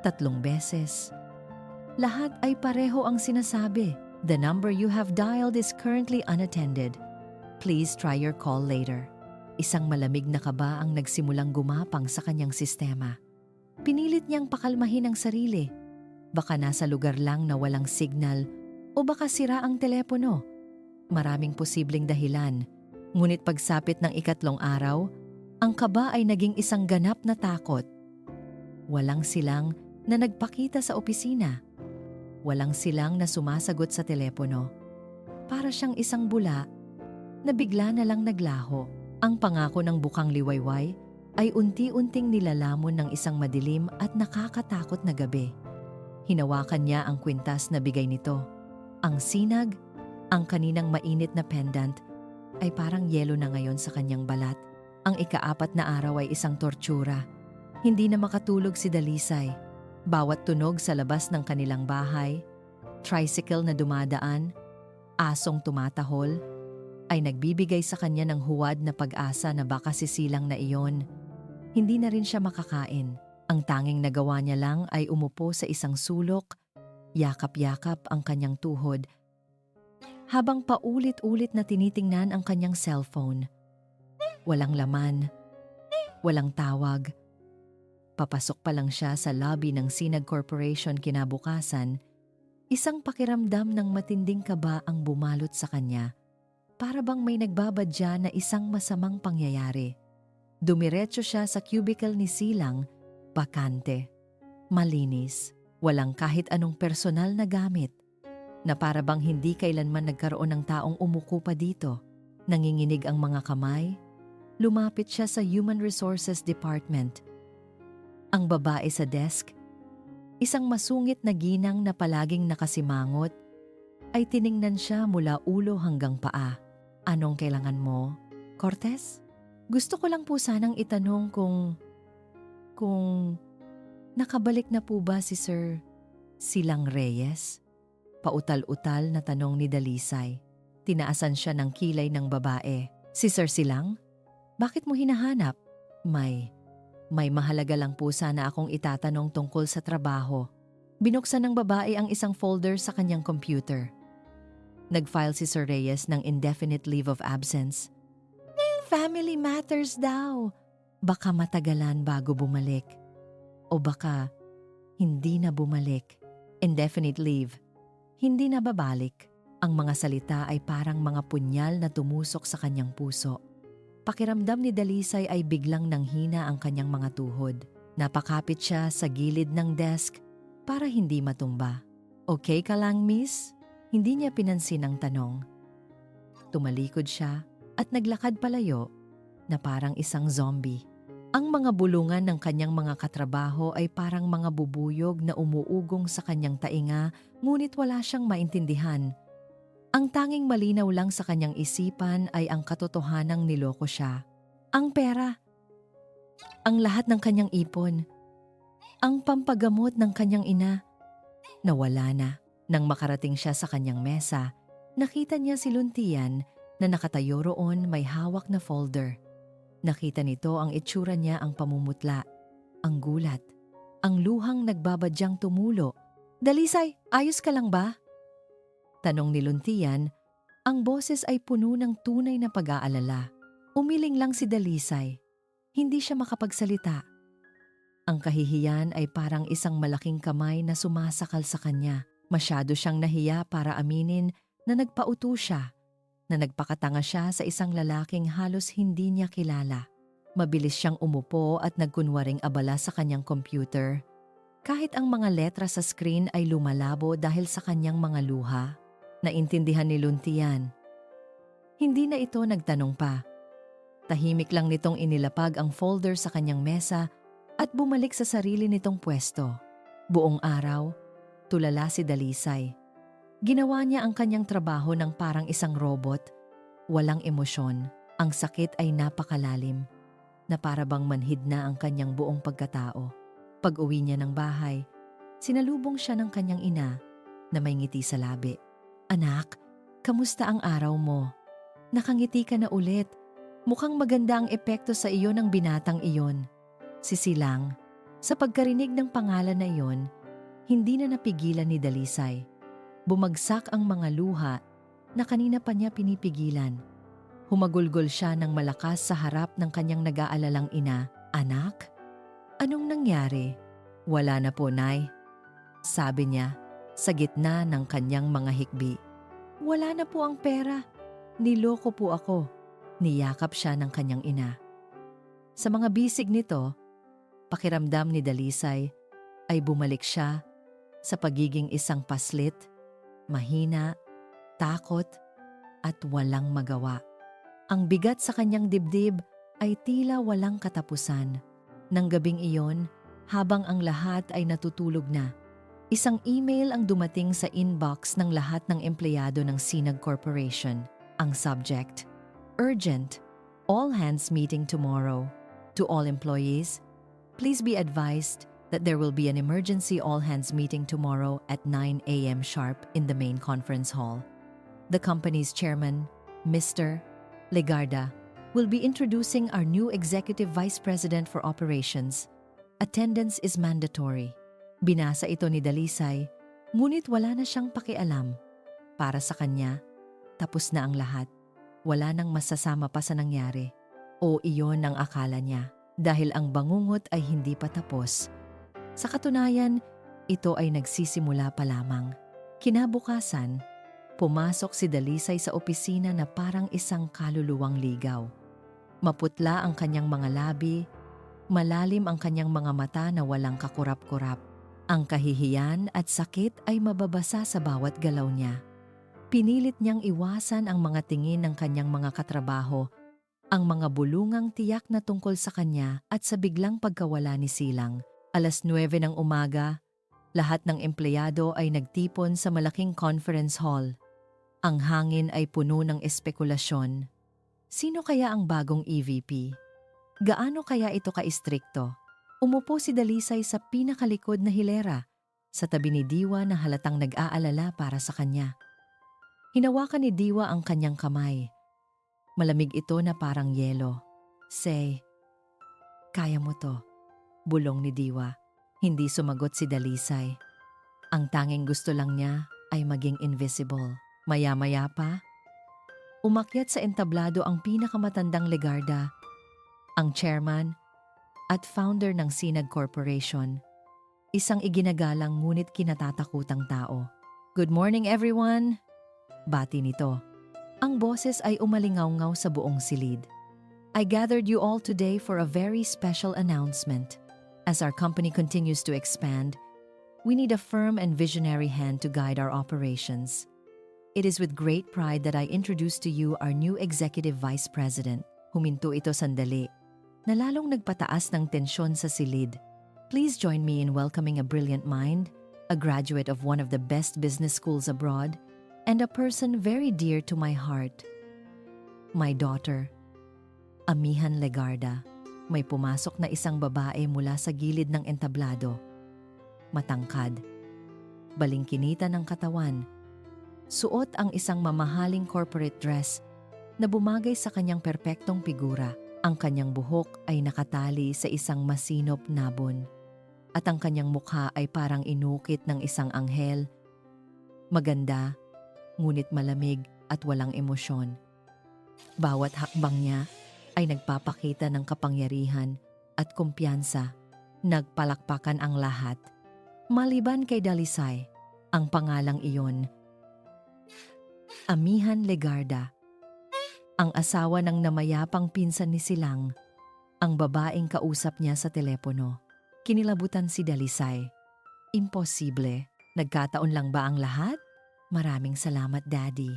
Speaker 1: 3 beses. Lahat ay pareho ang sinasabi. "The number you have dialed is currently unattended. Please try your call later." Isang malamig na kaba ang nagsimulang gumapang sa kanyang sistema. Pinilit niyang pakalmahin ang sarili. Baka nasa lugar lang na walang signal o baka sira ang telepono. Maraming posibleng dahilan. Ngunit pagsapit ng 3 araw, ang kaba ay naging isang ganap na takot. Walang Silang na nagpakita sa opisina. Walang Silang na sumasagot sa telepono. Para siyang isang bula, na bigla na lang naglaho. Ang pangako ng bukang liwayway ay unti-unting nilalamon ng isang madilim at nakakatakot na gabi. Hinawakan niya ang kwintas na bigay nito. Ang sinag, ang kaninang mainit na pendant, ay parang yelo na ngayon sa kanyang balat. Ang ika-4 na araw ay isang tortura. Hindi na makatulog si Dalisay. Bawat tunog sa labas ng kanilang bahay, tricycle na dumadaan, asong tumatahol, ay nagbibigay sa kanya ng huwad na pag-asa na baka sisilang na iyon. Hindi na rin siya makakain. Ang tanging nagawa niya lang ay umupo sa isang sulok, yakap-yakap ang kanyang tuhod, habang paulit-ulit na tinitingnan ang kanyang cellphone. Walang laman, walang tawag. Papasok pa lang siya sa lobby ng Sinag Corporation kinabukasan, isang pakiramdam ng matinding kaba ang bumalot sa kanya. Para bang may nagbabadya na isang masamang pangyayari. Dumiretso siya sa cubicle ni Silang, bakante, malinis, walang kahit anong personal na gamit, na para bang hindi kailanman nagkaroon ng taong umuko pa dito. Nanginginig ang mga kamay. Lumapit siya sa Human Resources Department. Ang babae sa desk, isang masungit na ginang na palaging nakasimangot, ay tiningnan siya mula ulo hanggang paa. Anong kailangan mo, Cortez? Gusto ko lang po sanang itanong kung nakabalik na po ba si Sir Silang Reyes? Pautal-utal na tanong ni Dalisay. Tinaasan siya ng kilay ng babae. Si Sir Silang? Bakit mo hinahanap? May mahalaga lang po sana akong itatanong tungkol sa trabaho. Binuksan ng babae ang isang folder sa kanyang computer. Nag-file si Sir Reyes ng indefinite leave of absence. Family matters daw. Baka matagalan bago bumalik. O baka hindi na bumalik. Indefinite leave. Hindi na babalik. Ang mga salita ay parang mga punyal na tumusok sa kanyang puso. Pakiramdam ni Dalisay ay biglang nanghina ang kanyang mga tuhod. Napakapit siya sa gilid ng desk para hindi matumba. Okay ka lang, miss? Hindi niya pinansin ang tanong. Tumalikod siya at naglakad palayo na parang isang zombie. Ang mga bulungan ng kanyang mga katrabaho ay parang mga bubuyog na umuugong sa kanyang tainga, ngunit wala siyang maintindihan. Ang tanging malinaw lang sa kanyang isipan ay ang katotohanang niloko siya. Ang pera, ang lahat ng kanyang ipon, ang pampagamot ng kanyang ina, nawala na. Nang makarating siya sa kanyang mesa, nakita niya si Luntian na nakatayo roon, may hawak na folder. Nakita nito ang itsura niya, ang pamumutla, ang gulat, ang luhang nagbabadyang tumulo. Dalisay, ayos ka lang ba? Tanong ni Luntian, ang boses ay puno ng tunay na pag-aalala. Umiling lang si Dalisay. Hindi siya makapagsalita. Ang kahihiyan ay parang isang malaking kamay na sumasakal sa kanya. Masyado siyang nahiya para aminin na nagpauto siya, na nagpakatanga siya sa isang lalaking halos hindi niya kilala. Mabilis siyang umupo at nagkunwaring abala sa kanyang computer. Kahit ang mga letra sa screen ay lumalabo dahil sa kanyang mga luha, naintindihan ni Luntian. Hindi na ito nagtanong pa. Tahimik lang nitong inilapag ang folder sa kanyang mesa at bumalik sa sarili nitong pwesto. Buong araw, tulala si Dalisay. Ginawa niya ang kanyang trabaho ng parang isang robot. Walang emosyon. Ang sakit ay napakalalim, na para bang manhid na ang kanyang buong pagkatao. Pag-uwi niya ng bahay, sinalubong siya ng kanyang ina na may ngiti sa labi. Anak, kamusta ang araw mo? Nakangiti ka na ulit. Mukhang maganda ang epekto sa iyo ng binatang iyon. Si Silang, sa pagkarinig ng pangalan na iyon, hindi na napigilan ni Dalisay. Bumagsak ang mga luha na kanina pa niya pinipigilan. Humagulgol siya ng malakas sa harap ng kanyang nag-aalalang ina. Anak? Anong nangyari? Wala na po, Nay. Sabi niya, sa gitna ng kanyang mga hikbi. Wala na po ang pera. Niloko po ako. Niyakap siya ng kanyang ina. Sa mga bisig nito, pakiramdam ni Dalisay ay bumalik siya sa pagiging isang paslit, mahina, takot, at walang magawa. Ang bigat sa kanyang dibdib ay tila walang katapusan. Nang gabing iyon, habang ang lahat ay natutulog na, isang email ang dumating sa inbox ng lahat ng empleyado ng Sinag Corporation. Ang subject, Urgent, all hands meeting tomorrow. To all employees, please be advised that there will be an emergency all hands meeting tomorrow at 9 a.m. sharp in the main conference hall. The company's chairman, Mr. Legarda, will be introducing our new Executive Vice President for Operations. Attendance is mandatory. Binasa ito ni Dalisay, ngunit wala na siyang pakialam. Para sa kanya, tapos na ang lahat. Wala nang masasama pa sa nangyari. O iyon ang akala niya, dahil ang bangungot ay hindi pa tapos. Sa katunayan, ito ay nagsisimula pa lamang. Kinabukasan, pumasok si Dalisay sa opisina na parang isang kaluluwang ligaw. Maputla ang kanyang mga labi, malalim ang kanyang mga mata na walang kakurap-kurap. Ang kahihiyan at sakit ay mababasa sa bawat galaw niya. Pinilit niyang iwasan ang mga tingin ng kanyang mga katrabaho, ang mga bulungang tiyak na tungkol sa kanya at sa biglang pagkawala ni Silang. 9:00 ng umaga, lahat ng empleyado ay nagtipon sa malaking conference hall. Ang hangin ay puno ng espekulasyon. Sino kaya ang bagong EVP? Gaano kaya ito ka-istrikto? Umupo si Dalisay sa pinakalikod na hilera, sa tabi ni Diwa na halatang nag-aalala para sa kanya. Hinawakan ni Diwa ang kanyang kamay. Malamig ito na parang yelo. Say, kaya mo to, bulong ni Diwa. Hindi sumagot si Dalisay. Ang tanging gusto lang niya ay maging invisible. Maya-maya pa, umakyat sa entablado ang pinakamatandang Legarda, ang chairman at founder ng Sinag Corporation. Isang iginagalang ngunit kinatatakutang tao. Good morning everyone! Bati nito. Ang boses ay umalingaw-ngaw sa buong silid. I gathered you all today for a very special announcement. As our company continues to expand, we need a firm and visionary hand to guide our operations. It is with great pride that I introduce to you our new Executive Vice President. Huminto ito sandali, na lalong nagpataas ng tensyon sa silid. Please join me in welcoming a brilliant mind, a graduate of one of the best business schools abroad, and a person very dear to my heart. My daughter, Amihan Legarda. May pumasok na isang babae mula sa gilid ng entablado. Matangkad, balingkinita ng katawan, suot ang isang mamahaling corporate dress na bumagay sa kanyang perpektong figura. Ang kanyang buhok ay nakatali sa isang masinop na bon, at ang kanyang mukha ay parang inukit ng isang anghel. Maganda, ngunit malamig at walang emosyon. Bawat hakbang niya ay nagpapakita ng kapangyarihan at kumpiyansa. Nagpalakpakan ang lahat. Maliban kay Dalisay, ang pangalang iyon, Amihan Legarda, ang asawa ng namayapang pinsan ni Silang, ang babaeng kausap niya sa telepono. Kinilabutan si Dalisay. Imposible. Nagkataon lang ba ang lahat? Maraming salamat, Daddy,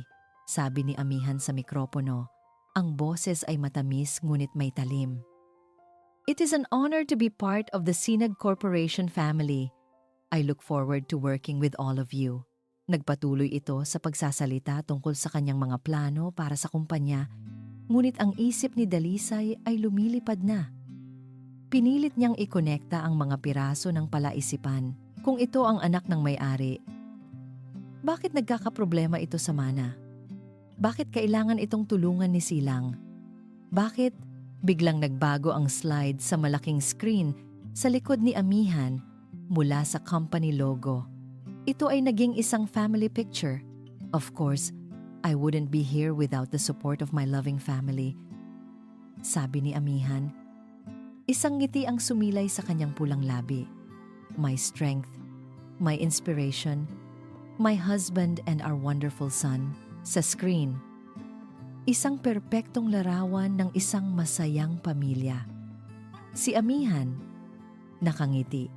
Speaker 1: sabi ni Amihan sa mikropono. Ang boses ay matamis ngunit may talim. It is an honor to be part of the Sinag Corporation family. I look forward to working with all of you. Nagpatuloy ito sa pagsasalita tungkol sa kanyang mga plano para sa kumpanya, ngunit ang isip ni Dalisay ay lumilipad na. Pinilit niyang ikonekta ang mga piraso ng palaisipan. Kung ito ang anak ng may-ari, bakit nagkakaproblema ito sa mana? Bakit kailangan itong tulungan ni Silang? Bakit biglang nagbago ang slide sa malaking screen sa likod ni Amihan mula sa company logo? Ito ay naging isang family picture. Of course, I wouldn't be here without the support of my loving family, sabi ni Amihan. Isang ngiti ang sumilay sa kanyang pulang labi. My strength, my inspiration, my husband and our wonderful son. Sa screen, isang perpektong larawan ng isang masayang pamilya. Si Amihan, nakangiti.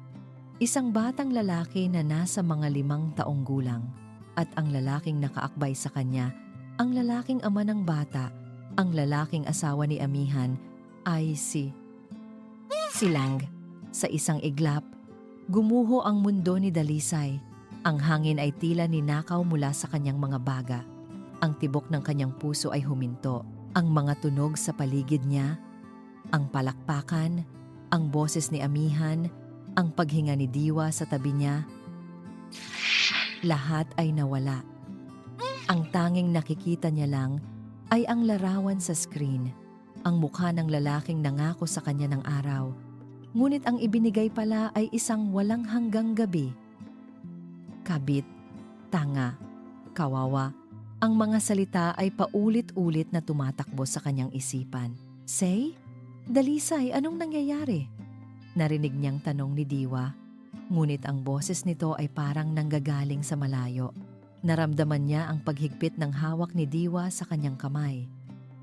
Speaker 1: Isang batang lalaki na nasa mga 5 taong gulang, at ang lalaking nakaakbay sa kanya, ang lalaking ama ng bata Ang lalaking asawa ni Amihan ay si Silang. Sa isang iglap, gumuho ang mundo ni Dalisay. Ang hangin ay tila ninakaw mula sa kanyang mga baga. Ang tibok ng kanyang puso ay huminto. Ang mga tunog sa paligid niya, ang palakpakan, ang boses ni Amihan, ang paghinga ni Diwa sa tabi niya, lahat ay nawala. Ang tanging nakikita niya lang ay ang larawan sa screen, ang mukha ng lalaking nangako sa kanya ng araw. Ngunit ang ibinigay pala ay isang walang hanggang gabi. Kabit, tanga, kawawa. Ang mga salita ay paulit-ulit na tumatakbo sa kanyang isipan. Say? Dalisay, anong nangyayari? Narinig niyang tanong ni Diwa. Ngunit ang boses nito ay parang nanggagaling sa malayo. Naramdaman niya ang paghigpit ng hawak ni Diwa sa kanyang kamay.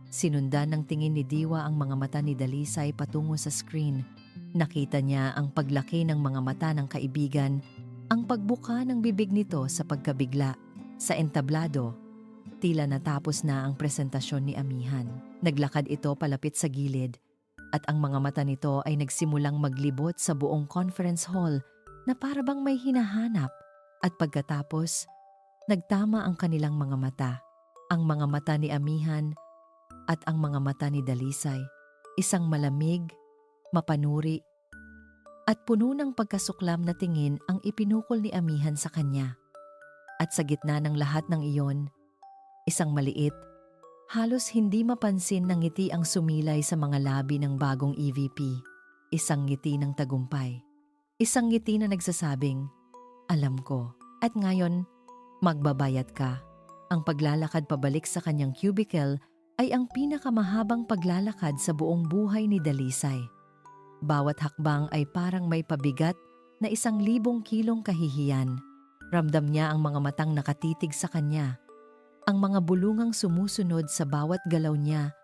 Speaker 1: Sinundan ng tingin ni Diwa ang mga mata ni Dalisay patungo sa screen. Nakita niya ang paglaki ng mga mata ng kaibigan, ang pagbuka ng bibig nito sa pagkabigla. Sa entablado, tila natapos na ang presentasyon ni Amihan. Naglakad ito palapit sa gilid at ang mga mata nito ay nagsimulang maglibot sa buong conference hall na parabang may hinahanap. At pagkatapos, nagtama ang kanilang mga mata. Ang mga mata ni Amihan at ang mga mata ni Dalisay. Isang malamig, mapanuri, at puno ng pagkasuklam na tingin ang ipinukol ni Amihan sa kanya. At sa gitna ng lahat ng iyon, isang maliit, halos hindi mapansin na ngiti ang sumilay sa mga labi ng bagong EVP. Isang ngiti ng tagumpay. Isang ngiti na nagsasabing, alam ko, at ngayon, magbabayad ka. Ang paglalakad pabalik sa kanyang cubicle ay ang pinakamahabang paglalakad sa buong buhay ni Dalisay. Bawat hakbang ay parang may pabigat na 1,000 kilong kahihiyan. Ramdam niya ang mga matang nakatitig sa kanya. Ang mga bulungang sumusunod sa bawat galaw niya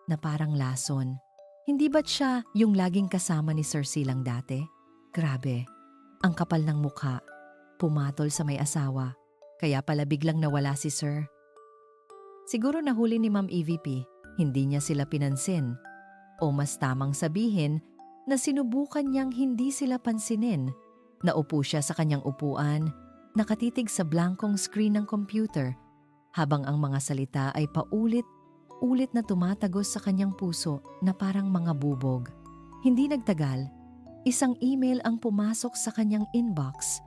Speaker 1: na parang lason. Hindi ba't siya yung laging kasama ni Sir Silang dati? Grabe, ang kapal ng mukha, pumatol sa may asawa. Kaya pala biglang nawala si Sir. Siguro nahuli ni Ma'am EVP, hindi niya sila pinansin. O mas tamang sabihin na sinubukan niyang hindi sila pansinin. Naupo siya sa kanyang upuan, nakatitig sa blankong screen ng computer, habang ang mga salita ay paulit-ulit na tumatagos sa kanyang puso na parang mga bubog. Hindi nagtagal, isang email ang pumasok sa kanyang inbox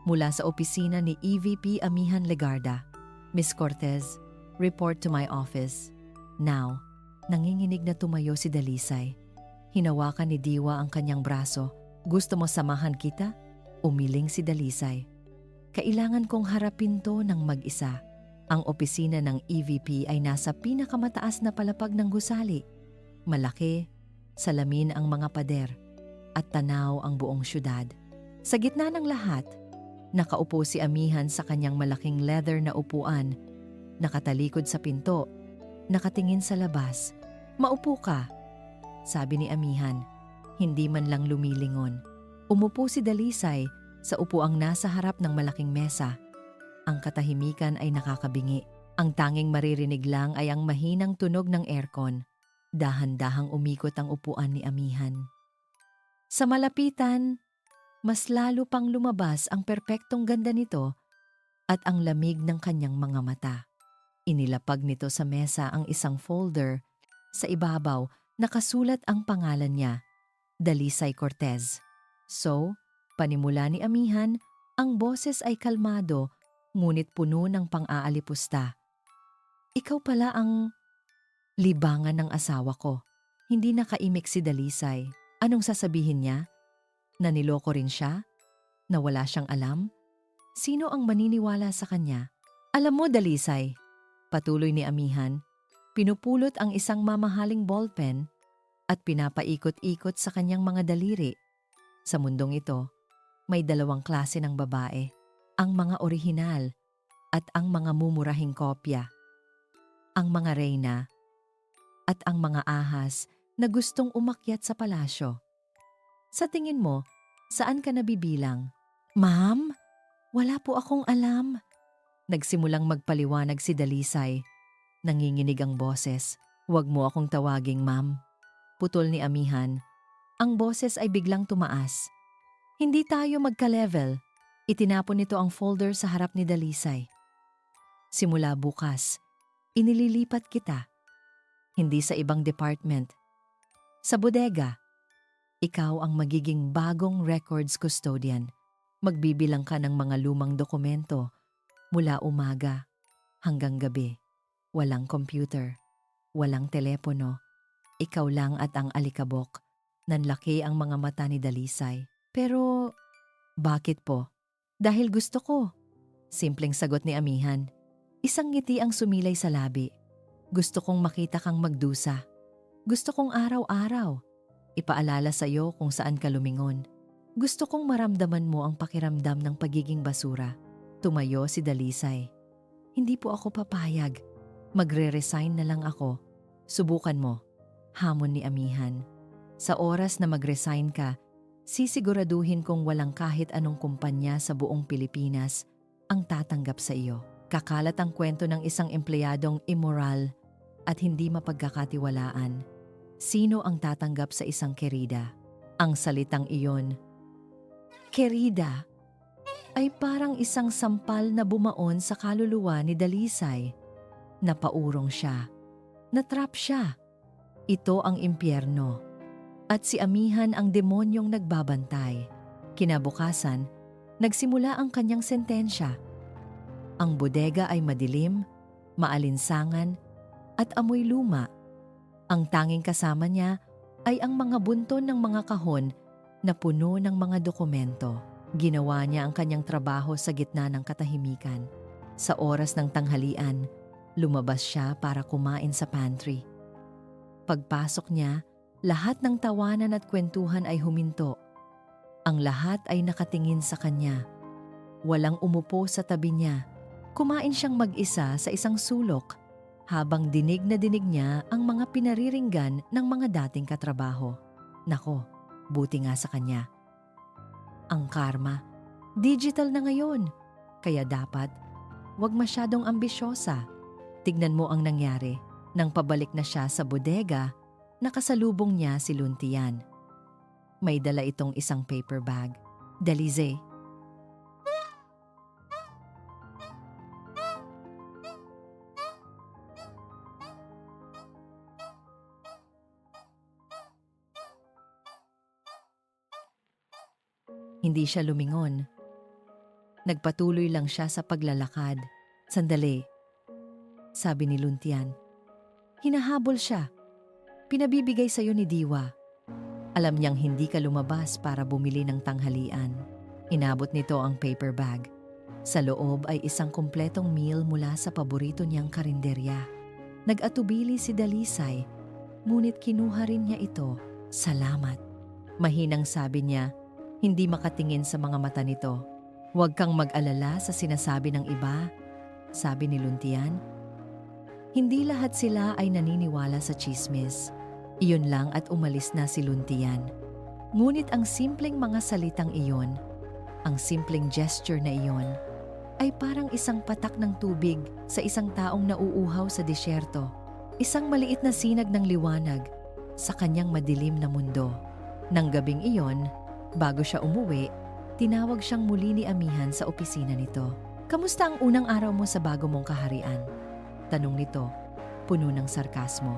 Speaker 1: mula sa opisina ni EVP Amihan Legarda. Miss Cortez, report to my office. Now, nanginginig na tumayo si Dalisay. Hinawakan ni Diwa ang kanyang braso. Gusto mo samahan kita? Umiling si Dalisay. Kailangan kong harapin to ng mag-isa. Ang opisina ng EVP ay nasa pinakamataas na palapag ng gusali. Malaki, salamin ang mga pader, at tanaw ang buong syudad. Sa gitna ng lahat, nakaupo si Amihan sa kanyang malaking leather na upuan, nakatalikod sa pinto, nakatingin sa labas. Maupo ka, sabi ni Amihan, hindi man lang lumilingon. Umupo si Dalisay sa upuang nasa harap ng malaking mesa. Ang katahimikan ay nakakabingi. Ang tanging maririnig lang ay ang mahinang tunog ng aircon. Dahan-dahang umikot ang upuan ni Amihan. Sa malapitan, mas lalo pang lumabas ang perpektong ganda nito at ang lamig ng kanyang mga mata. Inilapag nito sa mesa ang isang folder. Sa ibabaw, nakasulat ang pangalan niya, Dalisay Cortez. So, panimula ni Amihan, ang boses ay kalmado, ngunit puno ng pang-aalipusta. Ikaw pala ang libangan ng asawa ko. Hindi nakaimik si Dalisay. Anong sasabihin niya? Na niloko rin siya? Na wala siyang alam? Sino ang maniniwala sa kanya? Alam mo, Dalisay, patuloy ni Amihan, pinupulot ang isang mamahaling ballpen at pinapaikot-ikot sa kanyang mga daliri. Sa mundong ito, may 2 klase ng babae, ang mga orihinal at ang mga mumurahing kopya. Ang mga reyna at ang mga ahas na gustong umakyat sa palasyo. Sa tingin mo, saan ka nabibilang? Ma'am, wala po akong alam. Nagsimulang magpaliwanag si Dalisay. Nanginginig ang boses. Huwag mo akong tawaging ma'am. Putol ni amihan. Ang boses ay biglang tumaas. Hindi tayo magka-level. Itinapon nito ang folder sa harap ni Dalisay. Simula bukas, inililipat kita. Hindi sa ibang department. Sa bodega. Ikaw ang magiging bagong records custodian. Magbibilang ka ng mga lumang dokumento mula umaga hanggang gabi. Walang computer, walang telepono. Ikaw lang at ang alikabok. Nanlaki ang mga mata ni Dalisay. Pero, bakit po? Dahil gusto ko. Simpleng sagot ni amihan. Isang ngiti ang sumilay sa labi. Gusto kong makita kang magdusa. Gusto kong araw-araw. Ipaalala sa'yo kung saan ka lumingon. Gusto kong maramdaman mo ang pakiramdam ng pagiging basura. Tumayo si Dalisay. Hindi po ako papayag. Magre-resign na lang ako. Subukan mo. Hamon ni amihan. Sa oras na mag-resign ka, sisiguraduhin kong walang kahit anong kumpanya sa buong Pilipinas ang tatanggap sa iyo. Kakalat ang kwento ng isang empleyadong immoral at hindi mapagkakatiwalaan. Sino ang tatanggap sa isang kerida? Ang salitang iyon, kerida, ay parang isang sampal na bumaon sa kaluluwa ni Dalisay. Napaurong siya. Natrap siya. Ito ang impyerno. At si amihan ang demonyong nagbabantay. Kinabukasan, nagsimula ang kanyang sentensya. Ang bodega ay madilim, maalinsangan, at amoy luma. Ang tanging kasama niya ay ang mga bunton ng mga kahon na puno ng mga dokumento. Ginawa niya ang kanyang trabaho sa gitna ng katahimikan. Sa oras ng tanghalian, lumabas siya para kumain sa pantry. Pagpasok niya, lahat ng tawanan at kwentuhan ay huminto. Ang lahat ay nakatingin sa kanya. Walang umupo sa tabi niya. Kumain siyang mag-isa sa isang sulok habang dinig na dinig niya ang mga pinariringgan ng mga dating katrabaho. Nako, buti nga sa kanya. Ang karma, digital na ngayon. Kaya dapat, wag masyadong ambisyosa. Tignan mo ang nangyari. Nang pabalik na siya sa bodega, nakasalubong niya si Luntian. May dala itong isang paper bag. Dalize. Hindi siya lumingon. Nagpatuloy lang siya sa paglalakad. Sandali, sabi ni Luntian. Hinahabol siya. Pinabibigay sa'yo ni Diwa. Alam niyang hindi ka lumabas para bumili ng tanghalian. Inabot nito ang paper bag. Sa loob ay isang kumpletong meal mula sa paborito niyang karinderya. Nag-atubili si Dalisay, ngunit kinuha rin niya ito. Salamat. Mahinang sabi niya, hindi makatingin sa mga mata nito. Huwag kang mag-alala sa sinasabi ng iba, sabi ni Luntian. Hindi lahat sila ay naniniwala sa tsismis. Iyon lang at umalis na si Luntian. Ngunit ang simpleng mga salitang iyon, ang simpleng gesture na iyon, ay parang isang patak ng tubig sa isang taong nauuhaw sa disyerto. Isang maliit na sinag ng liwanag sa kanyang madilim na mundo. Nang gabing iyon, bago siya umuwi, tinawag siyang muli ni amihan sa opisina nito. Kamusta ang unang araw mo sa bago mong kaharian? Tanong nito, puno ng sarkasmo.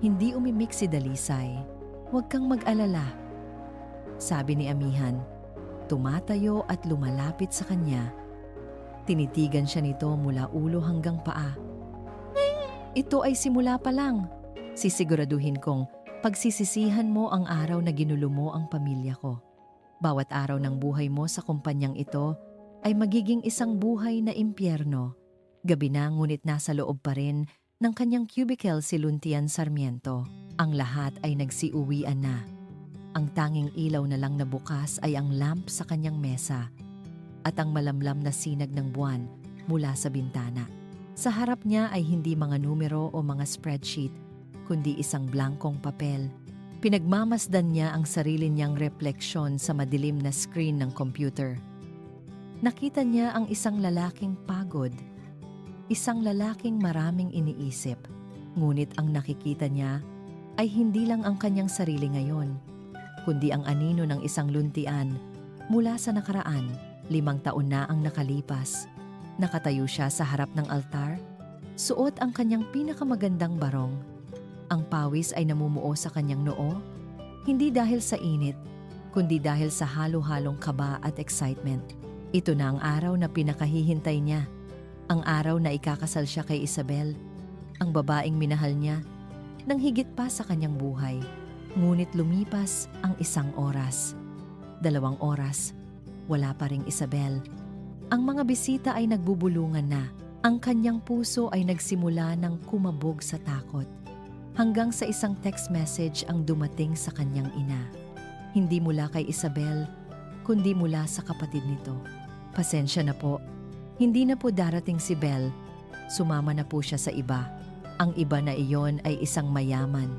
Speaker 1: Hindi umimik si Dalisay. Huwag kang mag-alala. Sabi ni amihan, tumatayo at lumalapit sa kanya. Tinitigan siya nito mula ulo hanggang paa. Ito ay simula pa lang. Sisiguraduhin kong pagsisisihan mo ang araw na ginulo mo ang pamilya ko. Bawat araw ng buhay mo sa kumpanyang ito ay magiging isang buhay na impyerno. Gabi na ngunit nasa loob pa rin ng kanyang cubicle si Luntian Sarmiento. Ang lahat ay nagsiuwian na. Ang tanging ilaw na lang na bukas ay ang lamp sa kanyang mesa at ang malamlam na sinag ng buwan mula sa bintana. Sa harap niya ay hindi mga numero o mga spreadsheet, kundi isang blankong papel. Pinagmamasdan niya ang sarili niyang refleksyon sa madilim na screen ng computer. Nakita niya ang isang lalaking pagod. Isang lalaking maraming iniisip. Ngunit ang nakikita niya ay hindi lang ang kanyang sarili ngayon, kundi ang anino ng isang luntian mula sa nakaraan. 5 taon na ang nakalipas. Nakatayo siya sa harap ng altar, suot ang kanyang pinakamagandang barong. Ang pawis ay namumuo sa kanyang noo, hindi dahil sa init, kundi dahil sa halo-halong kaba at excitement. Ito na ang araw na pinakahihintay niya. Ang araw na ikakasal siya kay Isabel, ang babaeng minahal niya, nang higit pa sa kanyang buhay. Ngunit lumipas ang 1 oras, 2 oras, wala pa ring Isabel. Ang mga bisita ay nagbubulungan na. Ang kanyang puso ay nagsimula ng kumabog sa takot. Hanggang sa isang text message ang dumating sa kanyang ina. Hindi mula kay Isabel, kundi mula sa kapatid nito. Pasensya na po, hindi na po darating si Belle. Sumama na po siya sa iba. Ang iba na iyon ay isang mayaman,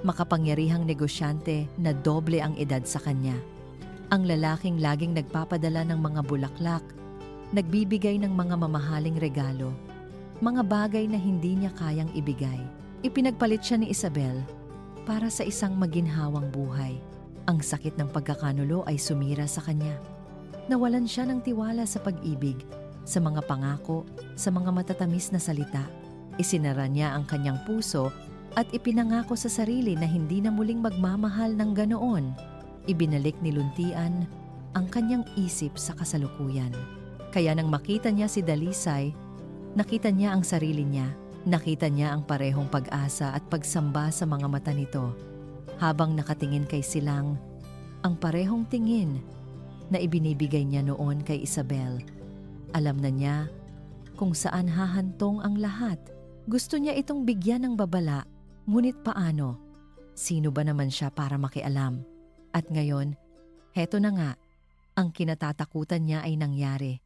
Speaker 1: makapangyarihang negosyante na doble ang edad sa kanya. Ang lalaking laging nagpapadala ng mga bulaklak, nagbibigay ng mga mamahaling regalo, mga bagay na hindi niya kayang ibigay. Ipinagpalit siya ni Isabel para sa isang maginhawang buhay. Ang sakit ng pagkakanulo ay sumira sa kanya. Nawalan siya ng tiwala sa pag-ibig, sa mga pangako, sa mga matatamis na salita. Isinara niya ang kanyang puso at ipinangako sa sarili na hindi na muling magmamahal ng ganoon. Ibinalik ni Luntian ang kanyang isip sa kasalukuyan. Kaya nang makita niya si Dalisay, nakita niya ang sarili niya, nakita niya ang parehong pag-asa at pagsamba sa mga mata nito. Habang nakatingin kay Silang, ang parehong tingin na ibinibigay niya noon kay Isabel. Alam na niya kung saan hahantong ang lahat. Gusto niya itong bigyan ng babala, ngunit paano? Sino ba naman siya para makialam? At ngayon, heto na nga, ang kinatatakutan niya ay nangyari.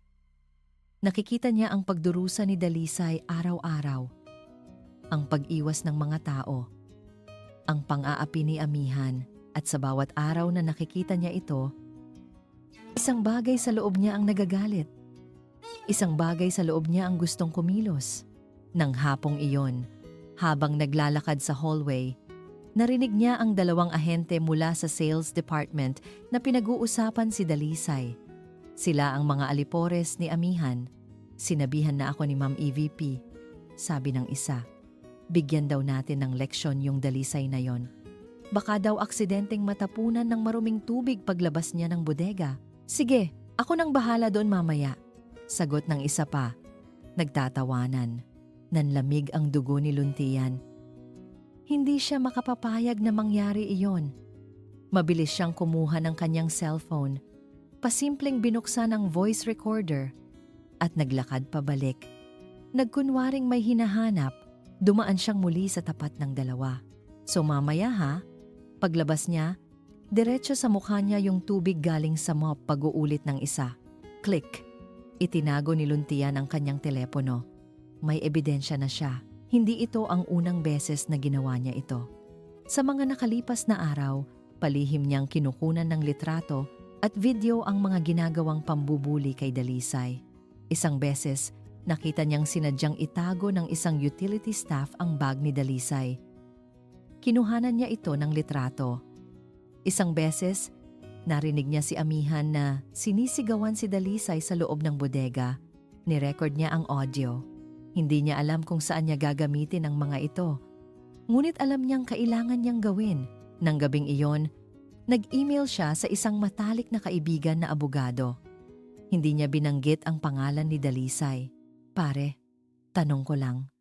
Speaker 1: Nakikita niya ang pagdurusa ni Dalisay araw-araw, ang pag-iwas ng mga tao, ang pang-aapi ni Amihan, at sa bawat araw na nakikita niya ito, isang bagay sa loob niya ang nagagalit. Isang bagay sa loob niya ang gustong kumilos. Nang hapong iyon, habang naglalakad sa hallway, narinig niya ang 2 ahente mula sa sales department na pinag-uusapan si Dalisay. Sila ang mga alipores ni Amihan. Sinabihan na ako ni Ma'am EVP, sabi ng isa. Bigyan daw natin ng leksyon yung Dalisay na yon. Baka daw aksidenteng matapunan ng maruming tubig paglabas niya ng bodega. Sige, ako nang bahala doon mamaya. Sagot ng isa pa. Nagtatawanan. Nanlamig ang dugo ni Luntian. Hindi siya makapapayag na mangyari iyon. Mabilis siyang kumuha ng kanyang cellphone, pasimpleng binuksan ang voice recorder, at naglakad pabalik. Nagkunwaring may hinahanap, dumaan siyang muli sa tapat ng 2. So mamaya ha? Paglabas niya, diretso sa mukha niya yung tubig galing sa mop pag-uulit ng isa. Click! Itinago ni Luntian ang kanyang telepono. May ebidensya na siya. Hindi ito ang unang beses na ginawa niya ito. Sa mga nakalipas na araw, palihim niyang kinukunan ng litrato at video ang mga ginagawang pambubuli kay Dalisay. Isang beses, nakita niyang sinadyang itago ng isang utility staff ang bag ni Dalisay. Kinuhanan niya ito ng litrato. Isang beses, narinig niya si Amihan na sinisigawan si Dalisay sa loob ng bodega. Nirecord niya ang audio. Hindi niya alam kung saan niya gagamitin ang mga ito. Ngunit alam niyang kailangan niyang gawin. Nang gabing iyon, nag-email siya sa isang matalik na kaibigan na abogado. Hindi niya binanggit ang pangalan ni Dalisay. Pare, tanong ko lang,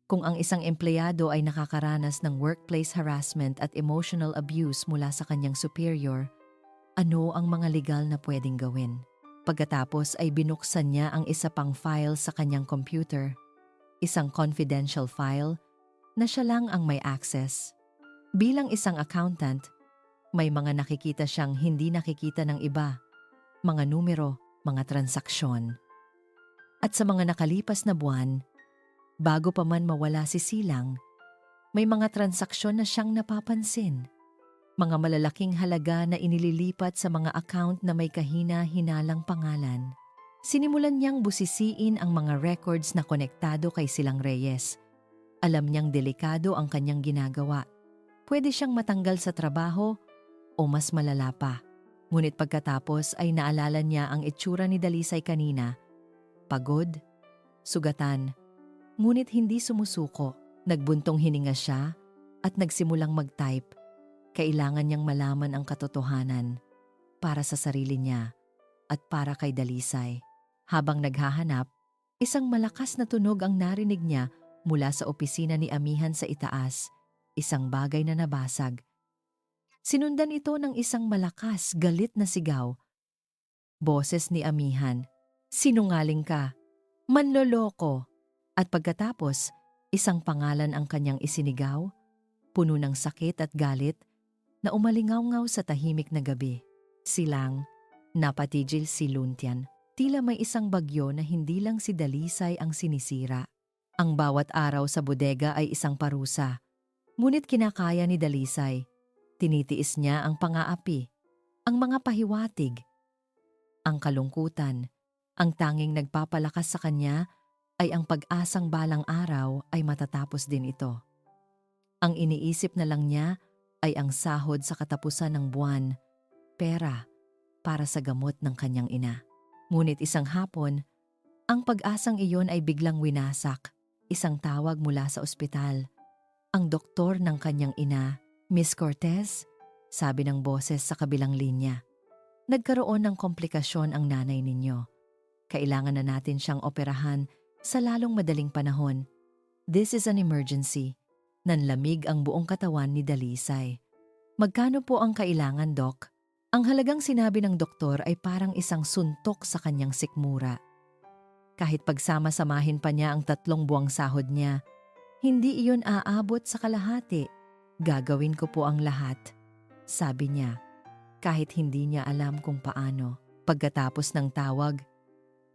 Speaker 1: kung ang isang empleyado ay nakakaranas ng workplace harassment at emotional abuse mula sa kanyang superior, ano ang mga legal na pwedeng gawin? Pagkatapos ay binuksan niya ang isa pang file sa kanyang computer. Isang confidential file na siya lang ang may access. Bilang isang accountant, may mga nakikita siyang hindi nakikita ng iba. Mga numero, mga transaksyon. At sa mga nakalipas na buwan, bago pa man mawala si Silang, may mga transaksyon na siyang napapansin. Mga malalaking halaga na inililipat sa mga account na may kahina-hinalang pangalan. Sinimulan niyang busisiin ang mga records na konektado kay Silang Reyes. Alam niyang delikado ang kanyang ginagawa. Pwede siyang matanggal sa trabaho o mas malala pa. Ngunit pagkatapos ay naalala niya ang itsura ni Dalisay kanina. Pagod, sugatan, ngunit hindi sumusuko. Nagbuntong hininga siya at nagsimulang mag-type. Kailangan niyang malaman ang katotohanan para sa sarili niya at para kay Dalisay. Habang naghahanap, isang malakas na tunog ang narinig niya mula sa opisina ni Amihan sa itaas, isang bagay na nabasag. Sinundan ito ng isang malakas, galit na sigaw. Boses ni Amihan, "Sinungaling ka! Manloloko!" At pagkatapos, isang pangalan ang kanyang isinigaw, puno ng sakit at galit, na umalingaw-ngaw sa tahimik na gabi. Silang, napatigil si Luntian. Tila may isang bagyo na hindi lang si Dalisay ang sinisira. Ang bawat araw sa bodega ay isang parusa. Ngunit kinakaya ni Dalisay. Tinitiis niya ang pang-aapi, ang mga pahiwatig, ang kalungkutan. Ang tanging nagpapalakas sa kanya ay ang pag-asang balang araw ay matatapos din ito. Ang iniisip na lang niya ay ang sahod sa katapusan ng buwan, pera para sa gamot ng kanyang ina. Ngunit isang hapon, ang pag-asang iyon ay biglang winasak. Isang tawag mula sa ospital. Ang doktor ng kanyang ina, "Miss Cortez," sabi ng boses sa kabilang linya. "Nagkaroon ng komplikasyon ang nanay ninyo. Kailangan na natin siyang operahan sa lalong madaling panahon. This is an emergency." Nanlamig ang buong katawan ni Dalisay. "Magkano po ang kailangan, Doc?" Ang halagang sinabi ng doktor ay parang isang suntok sa kanyang sikmura. Kahit pagsama-samahin pa niya ang 3 buwang sahod niya, hindi iyon aabot sa kalahati. "Gagawin ko po ang lahat," sabi niya, kahit hindi niya alam kung paano. Pagkatapos ng tawag,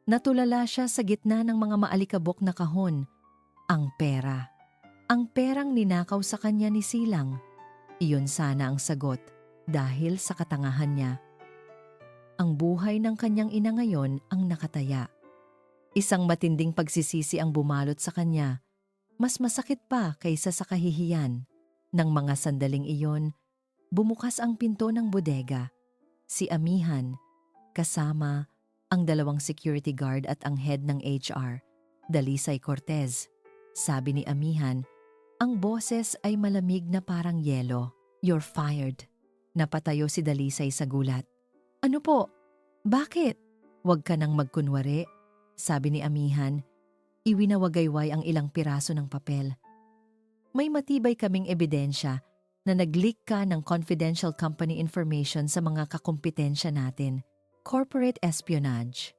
Speaker 1: natulala siya sa gitna ng mga maalikabok na kahon. Ang pera. Ang perang ninakaw sa kanya ni Silang. Iyon sana ang sagot dahil sa katangahan niya. Ang buhay ng kanyang ina ngayon ang nakataya. Isang matinding pagsisisi ang bumalot sa kanya. Mas masakit pa kaysa sa kahihiyan. Nang mga sandaling iyon, bumukas ang pinto ng bodega. Si Amihan, kasama ang 2 security guard at ang head ng HR, Dalisay Cortez. Sabi ni Amihan, ang boses ay malamig na parang yelo. "You're fired." Napatayo si Dalisay sa gulat. "Ano po? Bakit?" "Huwag ka nang magkunwari," sabi ni Amihan. Iwinawagayway ang ilang piraso ng papel. "May matibay kaming ebidensya na nag-leak ka ng confidential company information sa mga kakumpetensya natin. Corporate espionage.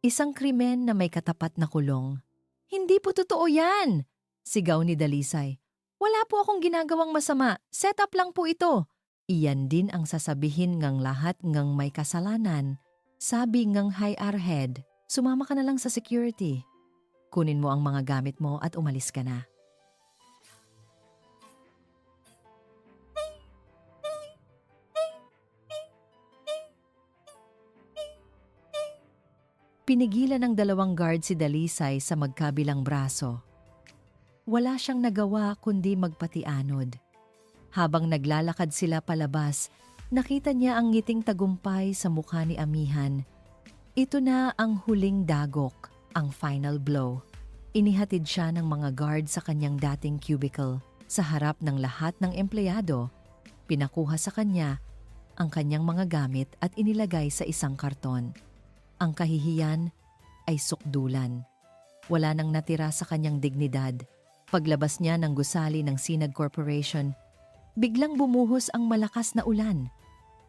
Speaker 1: Isang krimen na may katapat na kulong." "Hindi po totoo yan!" sigaw ni Dalisay. "Wala po akong ginagawang masama. Set up lang po ito." "Iyan din ang sasabihin ngang lahat ngang may kasalanan," sabi ngang HR head. "Sumama ka na lang sa security. Kunin mo ang mga gamit mo at umalis ka na." Pinigilan ng 2 guard si Dalisay sa magkabilang braso. Wala siyang nagawa kundi magpatianod. Habang naglalakad sila palabas, nakita niya ang ngiting tagumpay sa mukha ni Amihan. Ito na ang huling dagok, ang final blow. Inihatid siya ng mga guard sa kanyang dating cubicle. Sa harap ng lahat ng empleyado, pinakuha sa kanya ang kanyang mga gamit at inilagay sa isang karton. Ang kahihiyan ay sukdulan. Wala nang natira sa kanyang dignidad. Paglabas niya ng gusali ng Sinag Corporation, biglang bumuhos ang malakas na ulan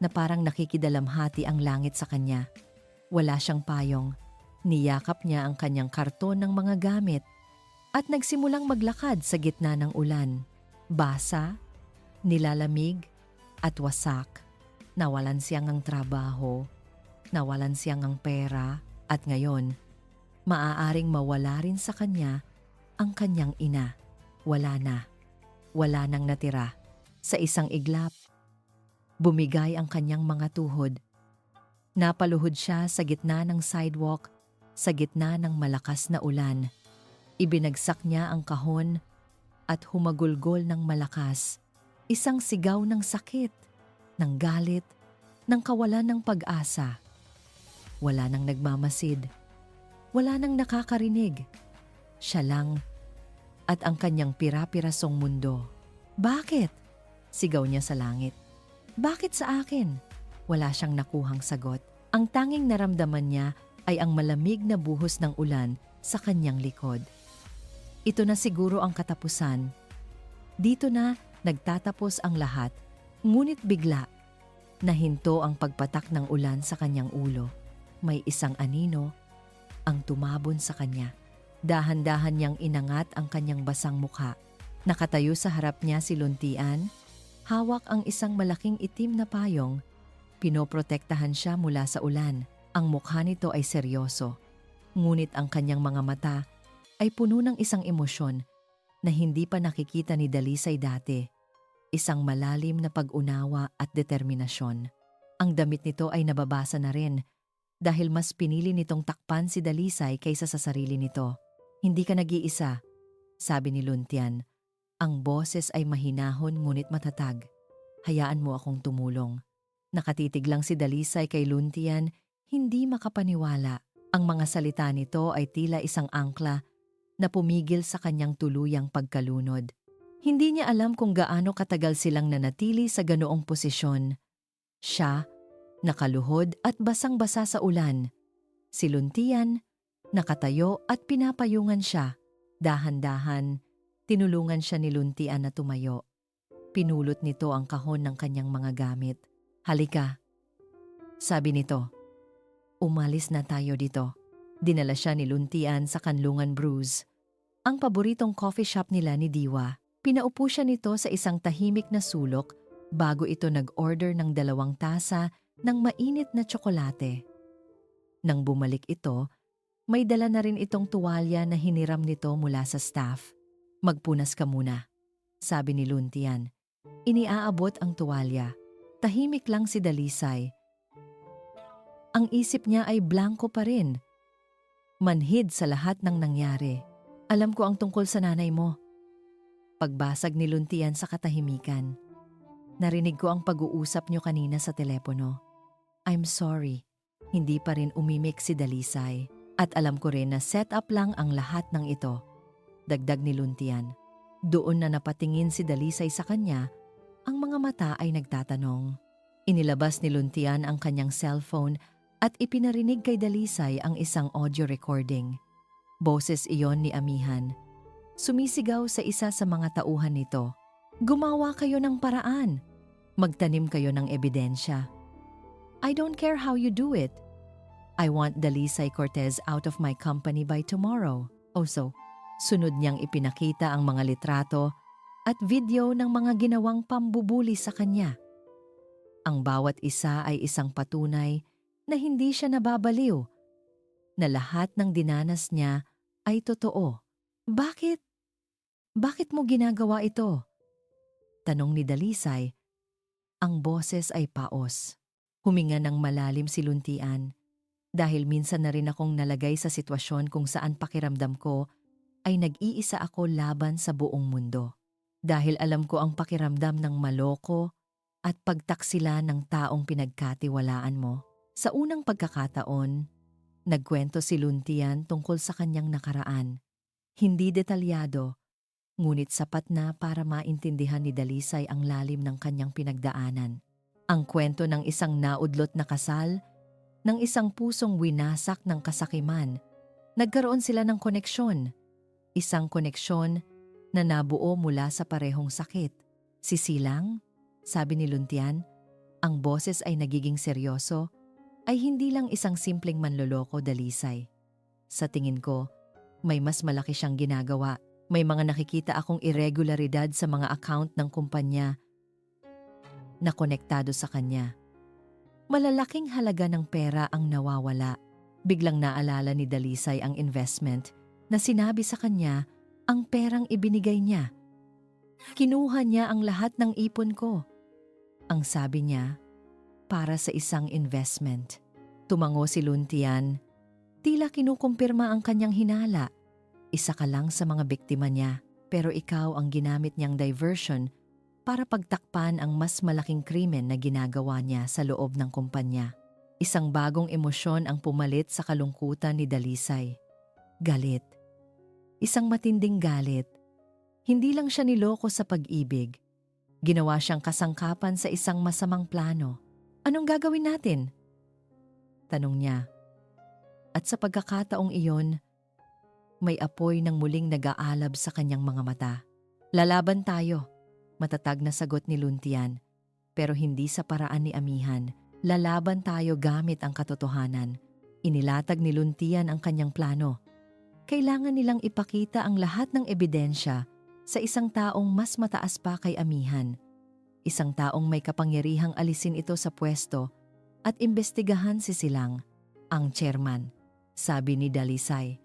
Speaker 1: na parang nakikidalamhati ang langit sa kanya. Wala siyang payong. Niyakap niya ang kanyang karton ng mga gamit at nagsimulang maglakad sa gitna ng ulan. Basa, nilalamig at wasak. Nawalan siyang ng trabaho, nawalan siyang ng pera at ngayon, maaaring mawala rin sa kanya ang kanyang ina. Wala na. Wala nang natira. Sa isang iglap, bumigay ang kanyang mga tuhod. Napaluhod siya sa gitna ng sidewalk, sa gitna ng malakas na ulan. Ibinagsak niya ang kahon at humagulgol ng malakas. Isang sigaw ng sakit, ng galit, ng kawalan ng pag-asa. Wala nang nagmamasid. Wala nang nakakarinig. Siya lang at ang kanyang pira-pirasong mundo. Bakit? Sigaw niya sa langit. Bakit sa akin? Wala siyang nakuhang sagot. Ang tanging naramdaman niya ay ang malamig na buhos ng ulan sa kanyang likod. Ito na siguro ang katapusan. Dito na nagtatapos ang lahat, ngunit bigla, nahinto ang pagpatak ng ulan sa kanyang ulo. May isang anino ang tumabon sa kanya. Dahan-dahan niyang inangat ang kanyang basang mukha. Nakatayo sa harap niya si Luntian, hawak ang isang malaking itim na payong. Pinoprotektahan siya mula sa ulan. Ang mukha nito ay seryoso, ngunit ang kanyang mga mata ay puno ng isang emosyon na hindi pa nakikita ni Dalisay dati. Isang malalim na pag-unawa at determinasyon. Ang damit nito ay nababasa na rin dahil mas pinili nitong takpan si Dalisay kaysa sa sarili nito. Hindi ka nag-iisa, sabi ni Luntian. Ang boses ay mahinahon ngunit matatag. Hayaan mo akong tumulong. Nakatitig lang si Dalisay kay Luntian, hindi makapaniwala. Ang mga salita nito ay tila isang angkla na pumigil sa kanyang tuluyang pagkalunod. Hindi niya alam kung gaano katagal silang nanatili sa ganoong posisyon. Siya, nakaluhod at basang-basa sa ulan. Si Luntian, nakatayo at pinapayungan siya. Dahan-dahan, tinulungan siya ni Luntian na tumayo. Pinulot nito ang kahon ng kanyang mga gamit. Halika, sabi nito. Umalis na tayo dito. Dinala siya ni Luntian sa Kanlungan Brews, ang paboritong coffee shop nila ni Diwa. Pinaupo siya nito sa isang tahimik na sulok bago ito nag-order ng 2 tasa ng mainit na tsokolate. Nang bumalik ito, may dala na rin itong tuwalya na hiniram nito mula sa staff. Magpunas ka muna, sabi ni Luntian. Iniaabot ang tuwalya. Tahimik lang si Dalisay. Ang isip niya ay blanko pa rin. Manhid sa lahat ng nangyari. Alam ko ang tungkol sa nanay mo. Pagbasag ni Luntian sa katahimikan. Narinig ko ang pag-uusap niyo kanina sa telepono. I'm sorry. Hindi pa rin umimik si Dalisay. At alam ko rin na set up lang ang lahat ng ito. Dagdag ni Luntian. Doon na napatingin si Dalisay sa kanya. Ang mga mata ay nagtatanong. Inilabas ni Luntian ang kanyang cellphone at ipinarinig kay Dalisay ang isang audio recording. Boses iyon ni Amihan. Sumisigaw sa isa sa mga tauhan nito. Gumawa kayo ng paraan. Magtanim kayo ng ebidensya. I don't care how you do it. I want Dalisay Cortez out of my company by tomorrow. Also, sunod niyang ipinakita ang mga litrato at video ng mga ginawang pambubuli sa kanya. Ang bawat isa ay isang patunay na hindi siya nababaliw, na lahat ng dinanas niya ay totoo. Bakit? Bakit mo ginagawa ito? Tanong ni Dalisay. Ang boses ay paos. Huminga ng malalim si Luntian. Dahil minsan na rin akong nalagay sa sitwasyon kung saan pakiramdam ko ay nag-iisa ako laban sa buong mundo. Dahil alam ko ang pakiramdam ng maloko at pagtaksila ng taong pinagkatiwalaan mo. Sa unang pagkakataon, nagkwento si Luntian tungkol sa kanyang nakaraan. Hindi detalyado, ngunit sapat na para maintindihan ni Dalisay ang lalim ng kanyang pinagdaanan. Ang kwento ng isang naudlot na kasal, ng isang pusong winasak ng kasakiman. Nagkaroon sila ng koneksyon. Isang koneksyon na nabuo mula sa parehong sakit. Sisilang, sabi ni Luntian, ang boses ay nagiging seryoso, ay hindi lang isang simpleng manloloko, Dalisay. Sa tingin ko, may mas malaki siyang ginagawa. May mga nakikita akong irregularidad sa mga account ng kumpanya na konektado sa kanya. Malalaking halaga ng pera ang nawawala. Biglang naalala ni Dalisay ang investment na sinabi sa kanya ang perang ibinigay niya. Kinuha niya ang lahat ng ipon ko. Ang sabi niya, para sa isang investment. Tumango si Luntian. Tila kinukumpirma ang kanyang hinala. Isa ka lang sa mga biktima niya. pero ikaw ang ginamit niyang diversion para pagtakpan ang mas malaking krimen na ginagawa niya sa loob ng kumpanya. Isang bagong emosyon ang pumalit sa kalungkutan ni Dalisay. Galit. Isang matinding galit. Hindi lang siya niloko sa pag-ibig. Ginawa siyang kasangkapan sa isang masamang plano. Anong gagawin natin? Tanong niya. At sa pagkakataong iyon, may apoy ng muling nag-aalab sa kanyang mga mata. Lalaban tayo, matatag na sagot ni Luntian. Pero hindi sa paraan ni Amihan. Lalaban tayo gamit ang katotohanan. Inilatag ni Luntian ang kanyang plano. Kailangan nilang ipakita ang lahat ng ebidensya sa isang taong mas mataas pa kay Amihan. Isang taong may kapangyarihang alisin ito sa pwesto at imbestigahan si Silang, ang chairman. Sabi ni Dalisay.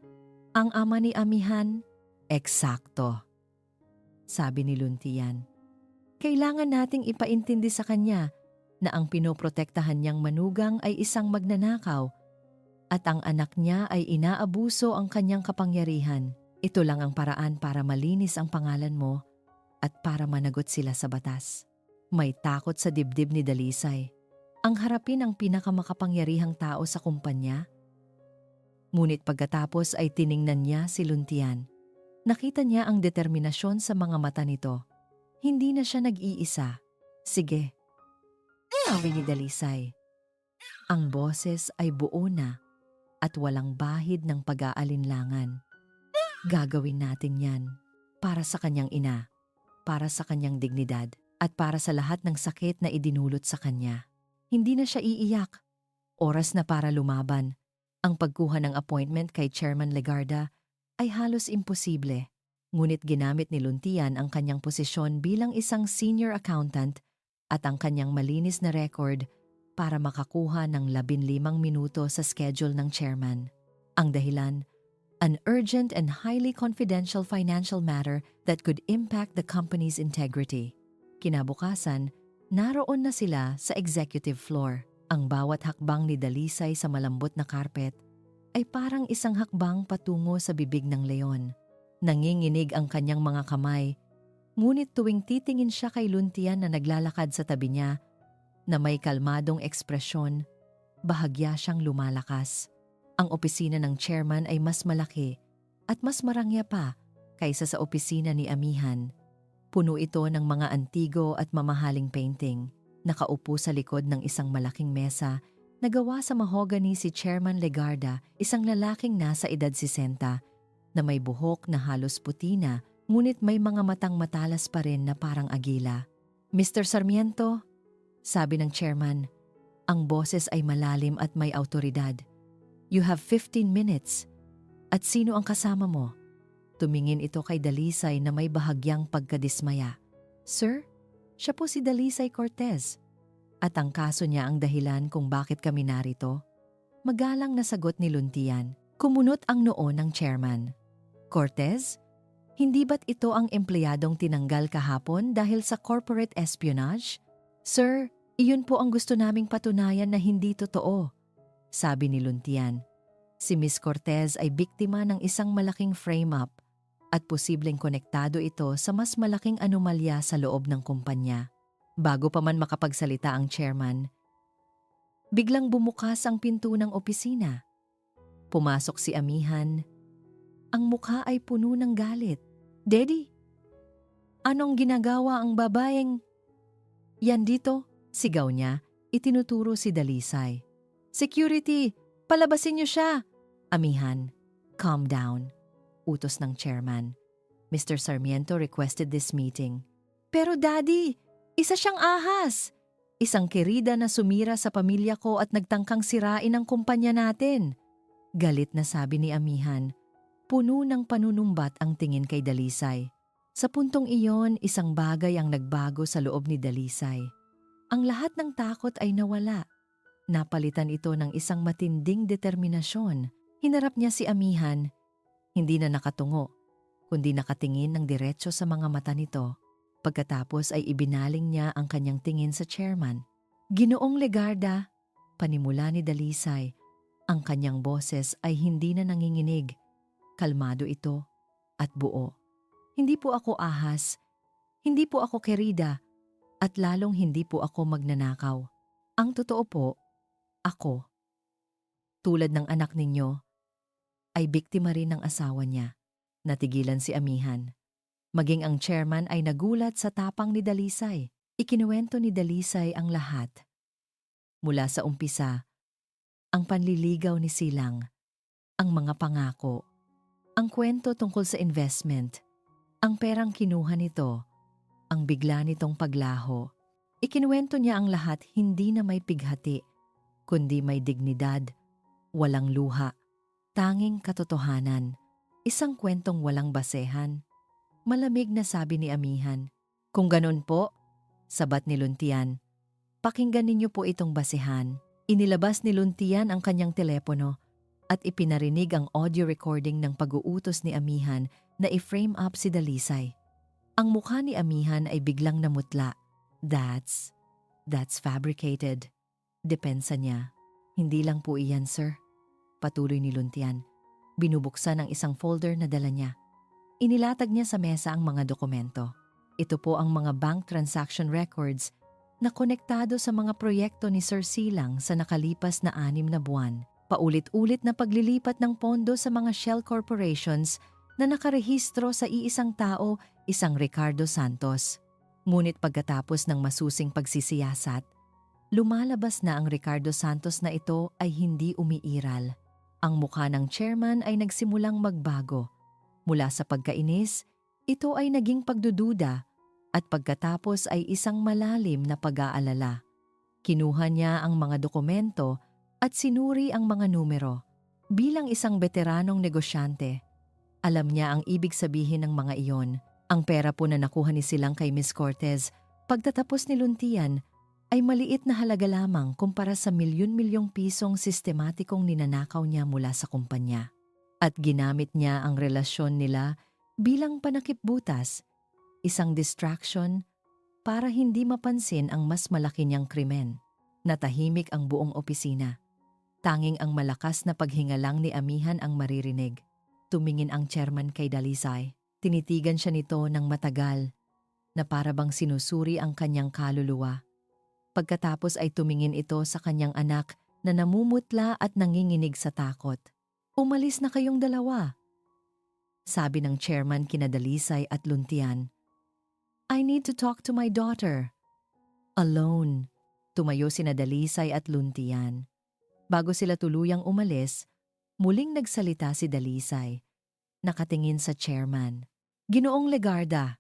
Speaker 1: Ang ama ni Amihan? Eksakto. Sabi ni Luntian. Kailangan nating ipaintindi sa kanya na ang pinoprotektahan niyang manugang ay isang magnanakaw at ang anak niya ay inaabuso ang kanyang kapangyarihan. Ito lang ang paraan para malinis ang pangalan mo at para managot sila sa batas. May takot sa dibdib ni Dalisay. Ang harapin ang pinakamakapangyarihang tao sa kumpanya. Ngunit pagkatapos ay tiningnan niya si Luntian. Nakita niya ang determinasyon sa mga mata nito. Hindi na siya nag-iisa. Sige. Sabi ni Dalisay. Ang boses ay buo na at walang bahid ng pag-aalinlangan. Gagawin natin yan para sa kanyang ina, para sa kanyang dignidad, at para sa lahat ng sakit na idinulot sa kanya. Hindi na siya iiyak. Oras na para lumaban. Ang pagkuha ng appointment kay Chairman Legarda ay halos imposible. Ngunit ginamit ni Luntian ang kanyang posisyon bilang isang senior accountant at ang kanyang malinis na record para makakuha ng 15 minuto sa schedule ng chairman. Ang dahilan, an urgent and highly confidential financial matter that could impact the company's integrity. Kinabukasan, naroon na sila sa executive floor. Ang bawat hakbang ni Dalisay sa malambot na karpet ay parang isang hakbang patungo sa bibig ng leon. Nanginginig ang kanyang mga kamay, ngunit tuwing titingin siya kay Luntian na naglalakad sa tabi niya, na may kalmadong ekspresyon, bahagya siyang lumalakas. Ang opisina ng chairman ay mas malaki at mas marangya pa kaysa sa opisina ni Amihan. Puno ito ng mga antigo at mamahaling painting. Nakaupo sa likod ng isang malaking mesa na gawa sa mahogany si Chairman Legarda, isang lalaking nasa edad 60 na may buhok na halos puti na, ngunit may mga matang matalas pa rin na parang agila. Mr. Sarmiento, sabi ng chairman, ang boses ay malalim at may autoridad. You have 15 minutes. At sino ang kasama mo? Tumingin ito kay Dalisay na may bahagyang pagkadismaya. Sir, siya po si Dalisay Cortez. At ang kaso niya ang dahilan kung bakit kami narito. Magalang na sagot ni Luntian. Kumunot ang noo ng chairman. Cortez? Hindi ba't ito ang empleyadong tinanggal kahapon dahil sa corporate espionage? Sir, iyon po ang gusto naming patunayan na hindi totoo. Sabi ni Luntian. Si Miss Cortez ay biktima ng isang malaking frame-up at posibleng konektado ito sa mas malaking anomalya sa loob ng kumpanya. Bago pa man makapagsalita ang chairman, biglang bumukas ang pinto ng opisina. Pumasok si Amihan. Ang mukha ay puno ng galit. Daddy, anong ginagawa ang babaeng? Yan dito, sigaw niya, itinuturo si Dalisay. Security, palabasin niyo siya. Amihan, calm down. Utos ng chairman. Mr. Sarmiento requested this meeting. Pero daddy, isa siyang ahas. Isang kerida na sumira sa pamilya ko at nagtangkang sirain ang kumpanya natin. Galit na sabi ni Amihan. Puno ng panunumbat ang tingin kay Dalisay. Sa puntong iyon, isang bagay ang nagbago sa loob ni Dalisay. Ang lahat ng takot ay nawala. Napalitan ito ng isang matinding determinasyon. Hinarap niya si Amihan. Hindi na nakatungo, kundi nakatingin ng diretso sa mga mata nito. Pagkatapos ay ibinaling niya ang kanyang tingin sa chairman. Ginoong Legarda, panimula ni Dalisay, ang kanyang boses ay hindi na nanginginig. Kalmado ito at buo. Hindi po ako ahas, hindi po ako kerida, at lalong hindi po ako magnanakaw. Ang totoo po, ako, tulad ng anak ninyo, ay biktima rin ng asawa niya. Natigilan si amihan. Maging ang chairman ay nagulat sa tapang ni Dalisay. Ikinuwento ni Dalisay ang lahat. Mula sa umpisa, ang panliligaw ni Silang, ang mga pangako, ang kwento tungkol sa investment, ang perang kinuha nito, ang bigla nitong paglaho. Ikinuwento niya ang lahat hindi na may pighati, kundi may dignidad, walang luha, tanging katotohanan, isang kwentong walang basehan. Malamig na sabi ni amihan, "Kung ganun po," sabat ni Luntian, "pakinggan ninyo po itong basehan." Inilabas ni Luntian ang kanyang telepono at ipinarinig ang audio recording ng pag-uutos ni amihan na i-frame up si Dalisay. Ang mukha ni amihan ay biglang namutla. That's fabricated. Depensa niya. "Hindi lang po iyan, sir," patuloy ni Luntian. Binubuksan ang isang folder na dala niya. Inilatag niya sa mesa ang mga dokumento. Ito po ang mga bank transaction records na konektado sa mga proyekto ni Sir Silang sa nakalipas na 6 na buwan. Paulit-ulit na paglilipat ng pondo sa mga shell corporations na nakarehistro sa iisang tao, isang Ricardo Santos. Ngunit pagkatapos ng masusing pagsisiyasat, lumalabas na ang Ricardo Santos na ito ay hindi umiiral. Ang mukha ng chairman ay nagsimulang magbago. Mula sa pagkainis, ito ay naging pagdududa at pagkatapos ay isang malalim na pag-aalala. Kinuha niya ang mga dokumento at sinuri ang mga numero. Bilang isang veteranong negosyante, alam niya ang ibig sabihin ng mga iyon. Ang pera po na nakuha ni Silang kay Miss Cortez pagtatapos ni Luntian ay maliit na halaga lamang kumpara sa milyon-milyong pisong sistematikong ninanakaw niya mula sa kumpanya. At ginamit niya ang relasyon nila bilang panakipbutas, isang distraction para hindi mapansin ang mas malaki niyang krimen. Natahimik ang buong opisina. Tanging ang malakas na paghinga lang ni amihan ang maririnig. Tumingin ang chairman kay Dalisay. Tinitigan siya nito ng matagal na para bang sinusuri ang kanyang kaluluwa. Pagkatapos ay tumingin ito sa kanyang anak na namumutla at nanginginig sa takot. "Umalis na kayong dalawa," sabi ng chairman kina Dalisay at Luntian. "I need to talk to my daughter." "Alone," tumayo sina Dalisay at Luntian. Bago sila tuluyang umalis, muling nagsalita si Dalisay. Nakatingin sa chairman. "Ginoong Legarda,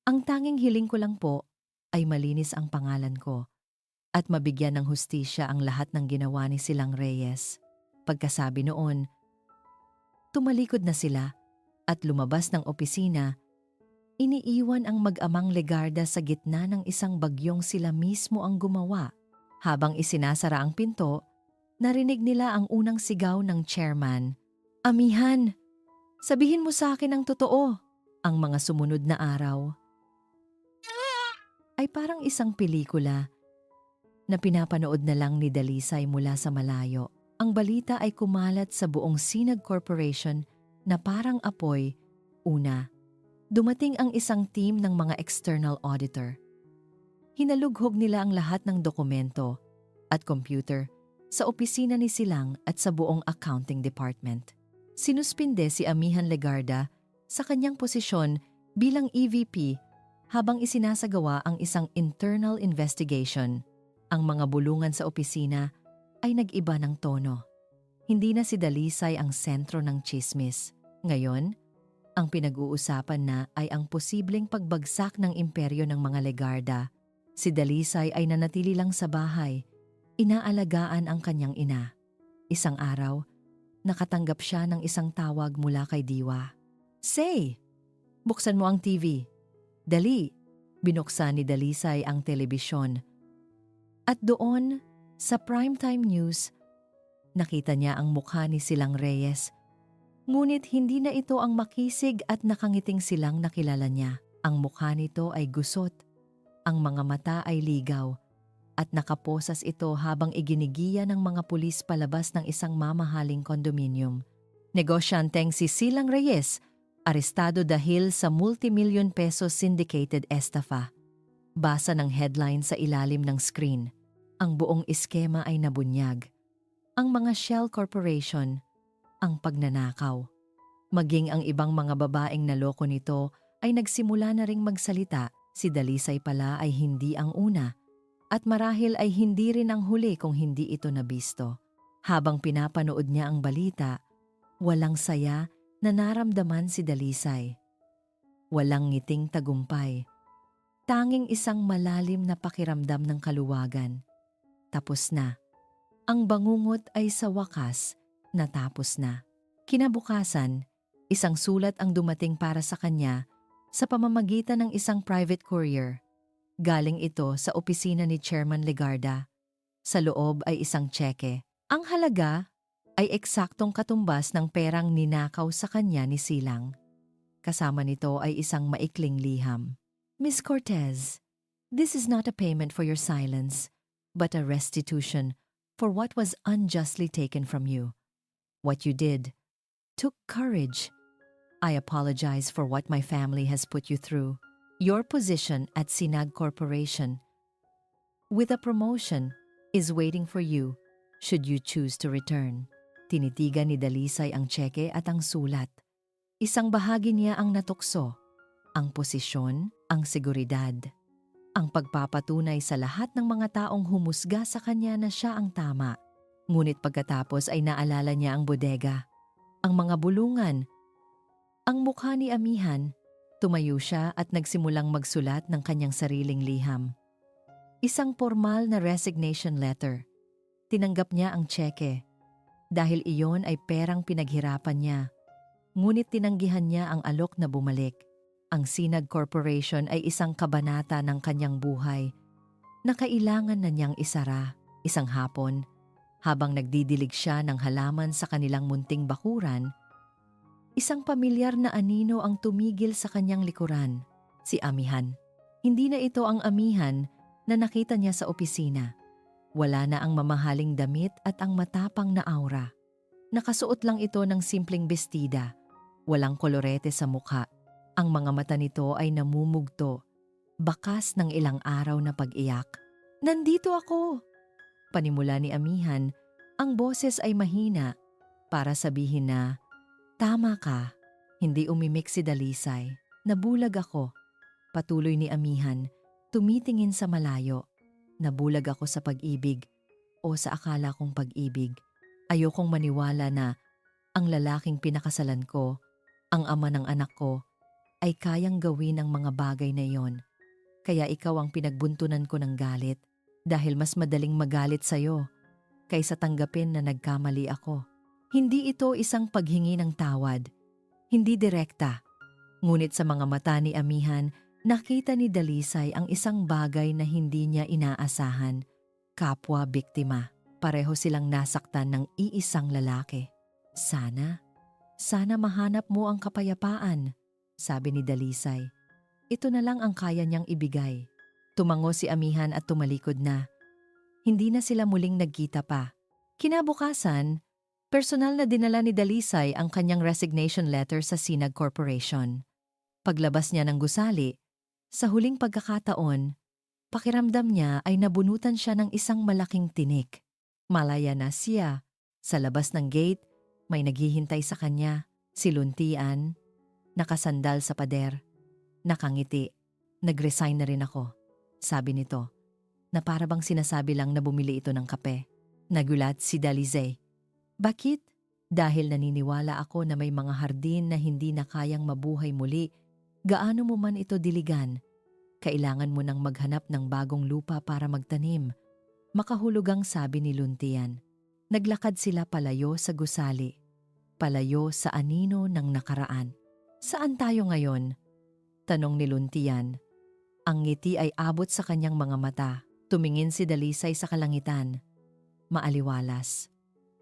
Speaker 1: ang tanging hiling ko lang po ay malinis ang pangalan ko at mabigyan ng hustisya ang lahat ng ginawa ni Silang Reyes." Pagkasabi noon, tumalikod na sila at lumabas ng opisina. Iniiwan ang mag-amang Legarda sa gitna ng isang bagyong sila mismo ang gumawa. Habang isinasara ang pinto, narinig nila ang unang sigaw ng chairman. "Amihan, sabihin mo sa akin ang totoo." Ang mga sumunod na araw ay parang isang pelikula na pinapanood na lang ni Dalisay mula sa malayo. Ang balita ay kumalat sa buong Sinag Corporation na parang apoy. Una, dumating ang isang team ng mga external auditor. Hinalughog nila ang lahat ng dokumento at computer sa opisina ni Silang at sa buong accounting department. Sinuspinde si Amihan Legarda sa kanyang posisyon bilang EVP habang isinasagawa ang isang internal investigation. Ang mga bulungan sa opisina ay nag-iba ng tono. Hindi na si Dalisay ang sentro ng tsismis. Ngayon, ang pinag-uusapan na ay ang posibleng pagbagsak ng imperyo ng mga Legarda. Si Dalisay ay nanatili lang sa bahay. Inaalagaan ang kanyang ina. Isang araw, nakatanggap siya ng isang tawag mula kay Diwa. "Say, buksan mo ang TV." "Dali." Binuksan ni Dalisay ang telebisyon. At doon, sa primetime news, nakita niya ang mukha ni Silang Reyes. Ngunit hindi na ito ang makisig at nakangiting Silang nakilala niya. Ang mukha nito ay gusot. Ang mga mata ay ligaw. At nakaposas ito habang iginigiya ng mga pulis palabas ng isang mamahaling kondominium. Negosyanteng si Silang Reyes, arestado dahil sa multimilyon pesos syndicated estafa. Basa ng headline sa ilalim ng screen. Ang buong iskema ay nabunyag. Ang mga shell corporation, ang pagnanakaw. Maging ang ibang mga babaeng naloko nito ay nagsimula na ring magsalita. Si Dalisay pala ay hindi ang una. At marahil ay hindi rin ang huli kung hindi ito nabisto. Habang pinapanood niya ang balita, walang saya na naramdaman si Dalisay. Walang ngiting tagumpay. Tanging isang malalim na pakiramdam ng kaluwagan. Tapos na. Ang bangungot ay sa wakas natapos na. Kinabukasan, isang sulat ang dumating para sa kanya sa pamamagitan ng isang private courier. Galing ito sa opisina ni Chairman Legarda. Sa loob ay isang tseke. Ang halaga ay eksaktong katumbas ng perang ninakaw sa kanya ni Silang. Kasama nito ay isang maikling liham. Miss Cortez, this is not a payment for your silence, but a restitution for what was unjustly taken from you. What you did took courage. I apologize for what my family has put you through. Your position at Sinag Corporation, with a promotion, is waiting for you should you choose to return. Tinitigan ni Dalisay ang tseke at ang sulat. Isang bahagi niya ang natukso, ang posisyon, ang seguridad. Ang pagpapatunay sa lahat ng mga taong humusga sa kanya na siya ang tama. Ngunit pagkatapos ay naalala niya ang bodega, ang mga bulungan, ang mukha ni Amihan. Tumayo siya at nagsimulang magsulat ng kanyang sariling liham. Isang formal na resignation letter. Tinanggap niya ang tseke dahil iyon ay perang pinaghirapan niya. Ngunit tinanggihan niya ang alok na bumalik. Ang Sinag Corporation ay isang kabanata ng kanyang buhay na kailangan na niyang isara. Isang hapon, habang nagdidilig siya ng halaman sa kanilang munting bakuran, isang pamilyar na anino ang tumigil sa kanyang likuran, si Amihan. Hindi na ito ang Amihan na nakita niya sa opisina. Wala na ang mamahaling damit at ang matapang na aura. Nakasuot lang ito ng simpleng bestida, walang kolorete sa mukha. Ang mga mata nito ay namumugto, bakas ng ilang araw na pag-iyak. "Nandito ako!" Panimula ni Amihan, ang boses ay mahina para sabihin na, "Tama ka." Hindi umimik si Dalisay. "Nabulag ako." Patuloy ni Amihan, tumitingin sa malayo. "Nabulag ako sa pag-ibig o sa akala kong pag-ibig. Ayokong maniwala na ang lalaking pinakasalan ko, ang ama ng anak ko, ay kayang gawin ang mga bagay na iyon. Kaya ikaw ang pinagbuntunan ko ng galit dahil mas madaling magalit sa'yo kaysa tanggapin na nagkamali ako." Hindi ito isang paghingi ng tawad. Hindi direkta. Ngunit sa mga mata ni Amihan, nakita ni Dalisay ang isang bagay na hindi niya inaasahan. Kapwa biktima. Pareho silang nasaktan ng iisang lalaki. Sana mahanap mo ang kapayapaan, sabi ni Dalisay. Ito na lang ang kaya niyang ibigay. Tumango si Amihan at tumalikod na. Hindi na sila muling nagkita pa. Kinabukasan, personal na dinala ni Dalisay ang kanyang resignation letter sa Sinag Corporation. Paglabas niya ng gusali, sa huling pagkakataon, pakiramdam niya ay nabunutan siya ng isang malaking tinik. Malaya na siya. Sa labas ng gate, may naghihintay sa kanya, si Luntian, nakasandal sa pader. Nakangiti. "Nag-resign na rin ako," sabi nito, na para bang sinasabi lang na bumili ito ng kape. Nagulat si Dalisay. "Bakit?" "Dahil naniniwala ako na may mga hardin na hindi na kayang mabuhay muli, gaano mo man ito diligan. Kailangan mo nang maghanap ng bagong lupa para magtanim," makahulugang sabi ni Luntian. Naglakad sila palayo sa gusali, palayo sa anino ng nakaraan. "Saan tayo ngayon?" tanong ni Luntian. Ang ngiti ay abot sa kanyang mga mata. Tumingin si Dalisay sa kalangitan. Maaliwalas.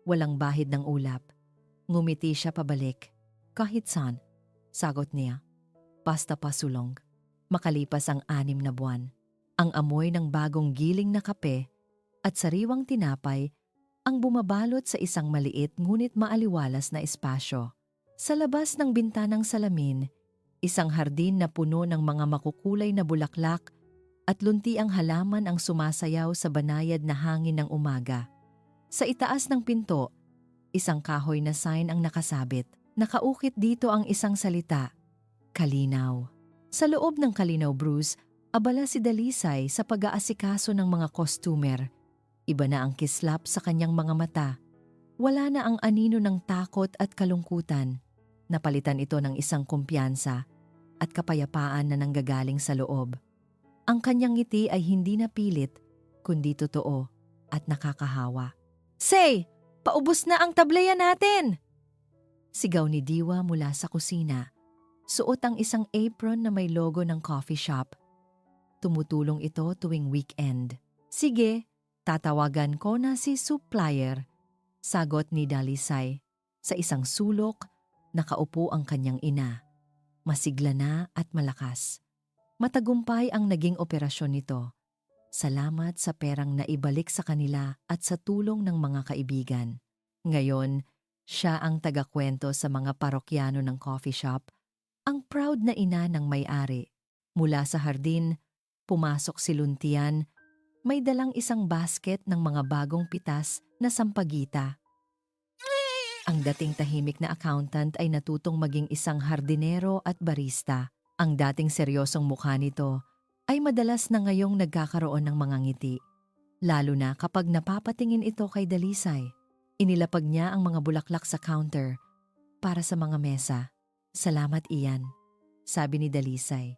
Speaker 1: Walang bahid ng ulap. Ngumiti siya pabalik. "Kahit saan," sagot niya. Basta pasulong. Makalipas ang 6 na buwan. Ang amoy ng bagong giling na kape at sariwang tinapay ang bumabalot sa isang maliit ngunit maaliwalas na espasyo. Sa labas ng bintanang salamin, isang hardin na puno ng mga makukulay na bulaklak at luntiang halaman ang sumasayaw sa banayad na hangin ng umaga. Sa itaas ng pinto, isang kahoy na sign ang nakasabit. Nakaukit dito ang isang salita, Kalinaw. Sa loob ng Kalinaw Brews, abala si Dalisay sa pag-aasikaso ng mga costumer. Iba na ang kislap sa kanyang mga mata. Wala na ang anino ng takot at kalungkutan. Napalitan ito ng isang kumpiyansa at kapayapaan na nanggagaling sa loob. Ang kanyang ngiti ay hindi na pilit, kundi totoo at nakakahawa. "Say, paubos na ang tableya natin!" Sigaw ni Diwa mula sa kusina. Suot ang isang apron na may logo ng coffee shop. Tumutulong ito tuwing weekend. "Sige, tatawagan ko na si supplier," sagot ni Dalisay. Sa isang sulok, nakaupo ang kanyang ina. Masigla na at malakas. Matagumpay ang naging operasyon nito. Salamat sa perang naibalik sa kanila at sa tulong ng mga kaibigan. Ngayon, siya ang tagakwento sa mga parokyano ng coffee shop, ang proud na ina ng may-ari. Mula sa hardin, pumasok si Luntian, may dalang isang basket ng mga bagong pitas na sampagita. Ang dating tahimik na accountant ay natutong maging isang hardinero at barista. Ang dating seryosong mukha nito ay madalas na ngayong nagkakaroon ng mga ngiti. Lalo na kapag napapatingin ito kay Dalisay. Inilapag niya ang mga bulaklak sa counter para sa mga mesa. "Salamat, Ian," sabi ni Dalisay.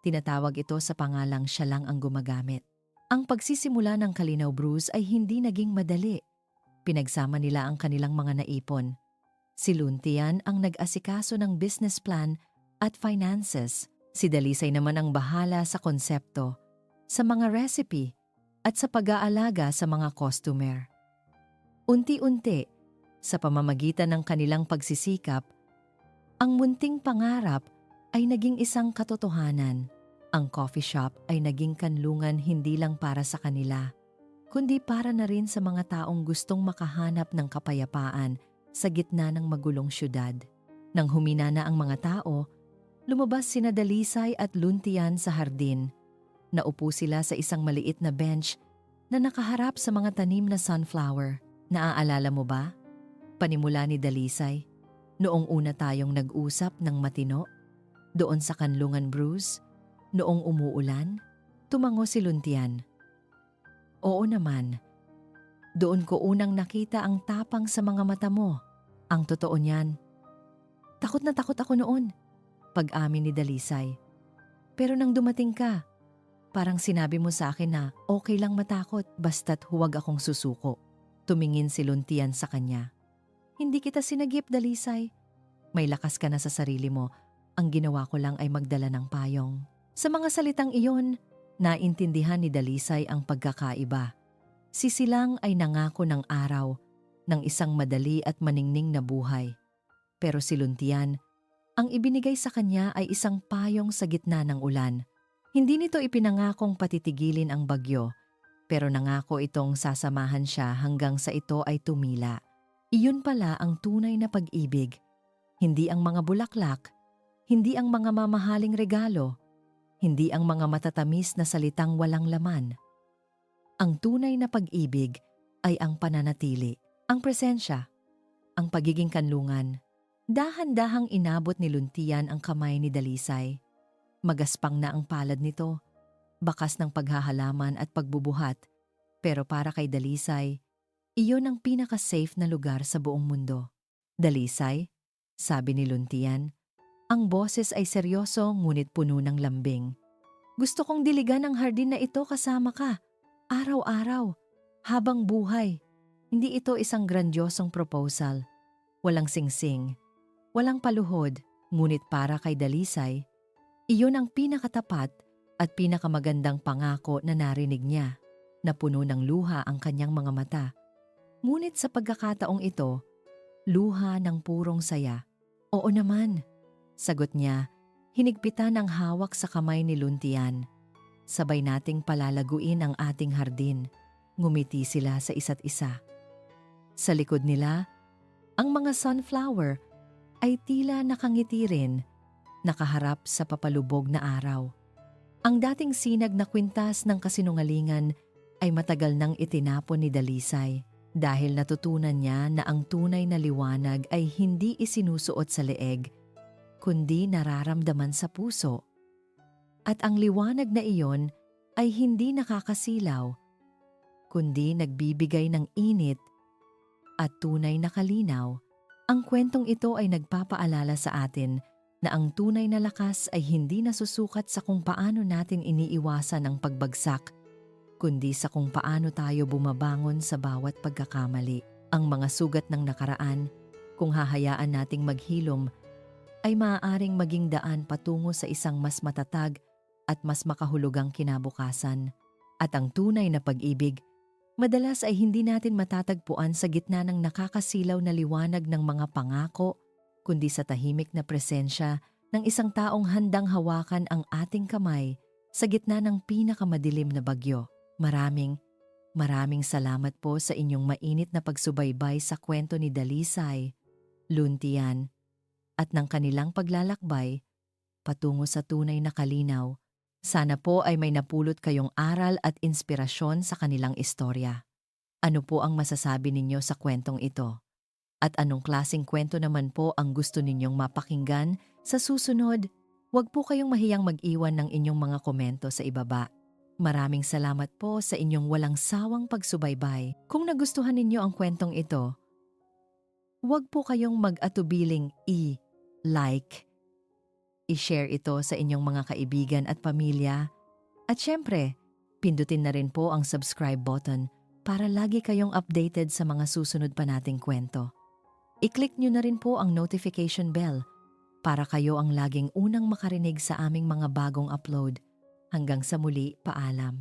Speaker 1: Tinatawag ito sa pangalang siya lang ang gumagamit. Ang pagsisimula ng Kalinaw Brews ay hindi naging madali. Pinagsama nila ang kanilang mga naipon. Si Luntian ang nag-asikaso ng business plan at finances. Si Dalisay naman ang bahala sa konsepto, sa mga recipe, at sa pag-aalaga sa mga customer. Unti-unti, sa pamamagitan ng kanilang pagsisikap, ang munting pangarap ay naging isang katotohanan. Ang coffee shop ay naging kanlungan hindi lang para sa kanila, kundi para na rin sa mga taong gustong makahanap ng kapayapaan sa gitna ng magulong syudad. Nang humina na ang mga tao, lumabas sina Dalisay at Luntian sa hardin. Naupo sila sa isang maliit na bench na nakaharap sa mga tanim na sunflower. "Naaalala mo ba?" Panimula ni Dalisay. "Noong una tayong nag-usap ng matino, doon sa Kanlungan Brews, noong umuulan?" Tumango si Luntian. "Oo naman. Doon ko unang nakita ang tapang sa mga mata mo. Ang totoo niyan. Takot na takot ako noon," pag-amin ni Dalisay. "Pero nang dumating ka, parang sinabi mo sa akin na okay lang matakot basta't huwag akong susuko." Tumingin si Luntian sa kanya. "Hindi kita sinagip, Dalisay. May lakas ka na sa sarili mo. Ang ginawa ko lang ay magdala ng payong." Sa mga salitang iyon, naintindihan ni Dalisay ang pagkakaiba. Si Silang ay nangako ng araw, ng isang madali at maningning na buhay. Pero si Luntian, ang ibinigay sa kanya ay isang payong sa gitna ng ulan. Hindi nito ipinangakong patitigilin ang bagyo, pero nangako itong sasamahan siya hanggang sa ito ay tumila. Iyon pala ang tunay na pag-ibig. Hindi ang mga bulaklak, hindi ang mga mamahaling regalo, hindi ang mga matatamis na salitang walang laman. Ang tunay na pag-ibig ay ang pananatili, ang presensya, ang pagiging kanlungan. Dahan-dahang inabot ni Luntian ang kamay ni Dalisay. Magaspang na ang palad nito, bakas ng paghahalaman at pagbubuhat. Pero para kay Dalisay, iyon ang pinaka-safe na lugar sa buong mundo. "Dalisay," sabi ni Luntian, ang boses ay seryoso ngunit puno ng lambing. "Gusto kong diligan ang hardin na ito kasama ka, araw-araw, habang buhay." Hindi ito isang grandiosong proposal. Walang singsing, walang paluhod, ngunit para kay Dalisay, iyon ang pinakatapat at pinakamagandang pangako na narinig niya, na puno ng luha ang kanyang mga mata. Ngunit sa pagkakataong ito, luha ng purong saya. "Oo naman," sagot niya, hinigpitan ang hawak sa kamay ni Luntian. "Sabay nating palalaguin ang ating hardin." Ngumiti sila sa isa't isa. Sa likod nila, ang mga sunflower ay tila nakangiti rin, nakaharap sa papalubog na araw. Ang dating sinag na kwintas ng kasinungalingan ay matagal nang itinapon ni Dalisay dahil natutunan niya na ang tunay na liwanag ay hindi isinusuot sa leeg, kundi nararamdaman sa puso. At ang liwanag na iyon ay hindi nakakasilaw, kundi nagbibigay ng init at tunay na kalinaw. Ang kwentong ito ay nagpapaalala sa atin na ang tunay na lakas ay hindi nasusukat sa kung paano natin iniiwasan ang pagbagsak, kundi sa kung paano tayo bumabangon sa bawat pagkakamali. Ang mga sugat ng nakaraan, kung hahayaan nating maghilom, ay maaaring maging daan patungo sa isang mas matatag at mas makahulugang kinabukasan. At ang tunay na pag-ibig, madalas ay hindi natin matatagpuan sa gitna ng nakakasilaw na liwanag ng mga pangako, kundi sa tahimik na presensya ng isang taong handang hawakan ang ating kamay sa gitna ng pinakamadilim na bagyo. Maraming salamat po sa inyong mainit na pagsubaybay sa kwento ni Dalisay, Luntian, at ng kanilang paglalakbay patungo sa tunay na kalinaw. Sana po ay may napulot kayong aral at inspirasyon sa kanilang istorya. Ano po ang masasabi ninyo sa kwentong ito? At anong klaseng kwento naman po ang gusto ninyong mapakinggan sa susunod? Huwag po kayong mahiyang mag-iwan ng inyong mga komento sa ibaba. Maraming salamat po sa inyong walang sawang pagsubaybay. Kung nagustuhan ninyo ang kwentong ito, huwag po kayong mag-atubiling i-like, i-share ito sa inyong mga kaibigan at pamilya. At syempre, pindutin na rin po ang subscribe button para lagi kayong updated sa mga susunod pa nating kwento. I-click nyo na rin po ang notification bell para kayo ang laging unang makarinig sa aming mga bagong upload. Hanggang sa muli, paalam.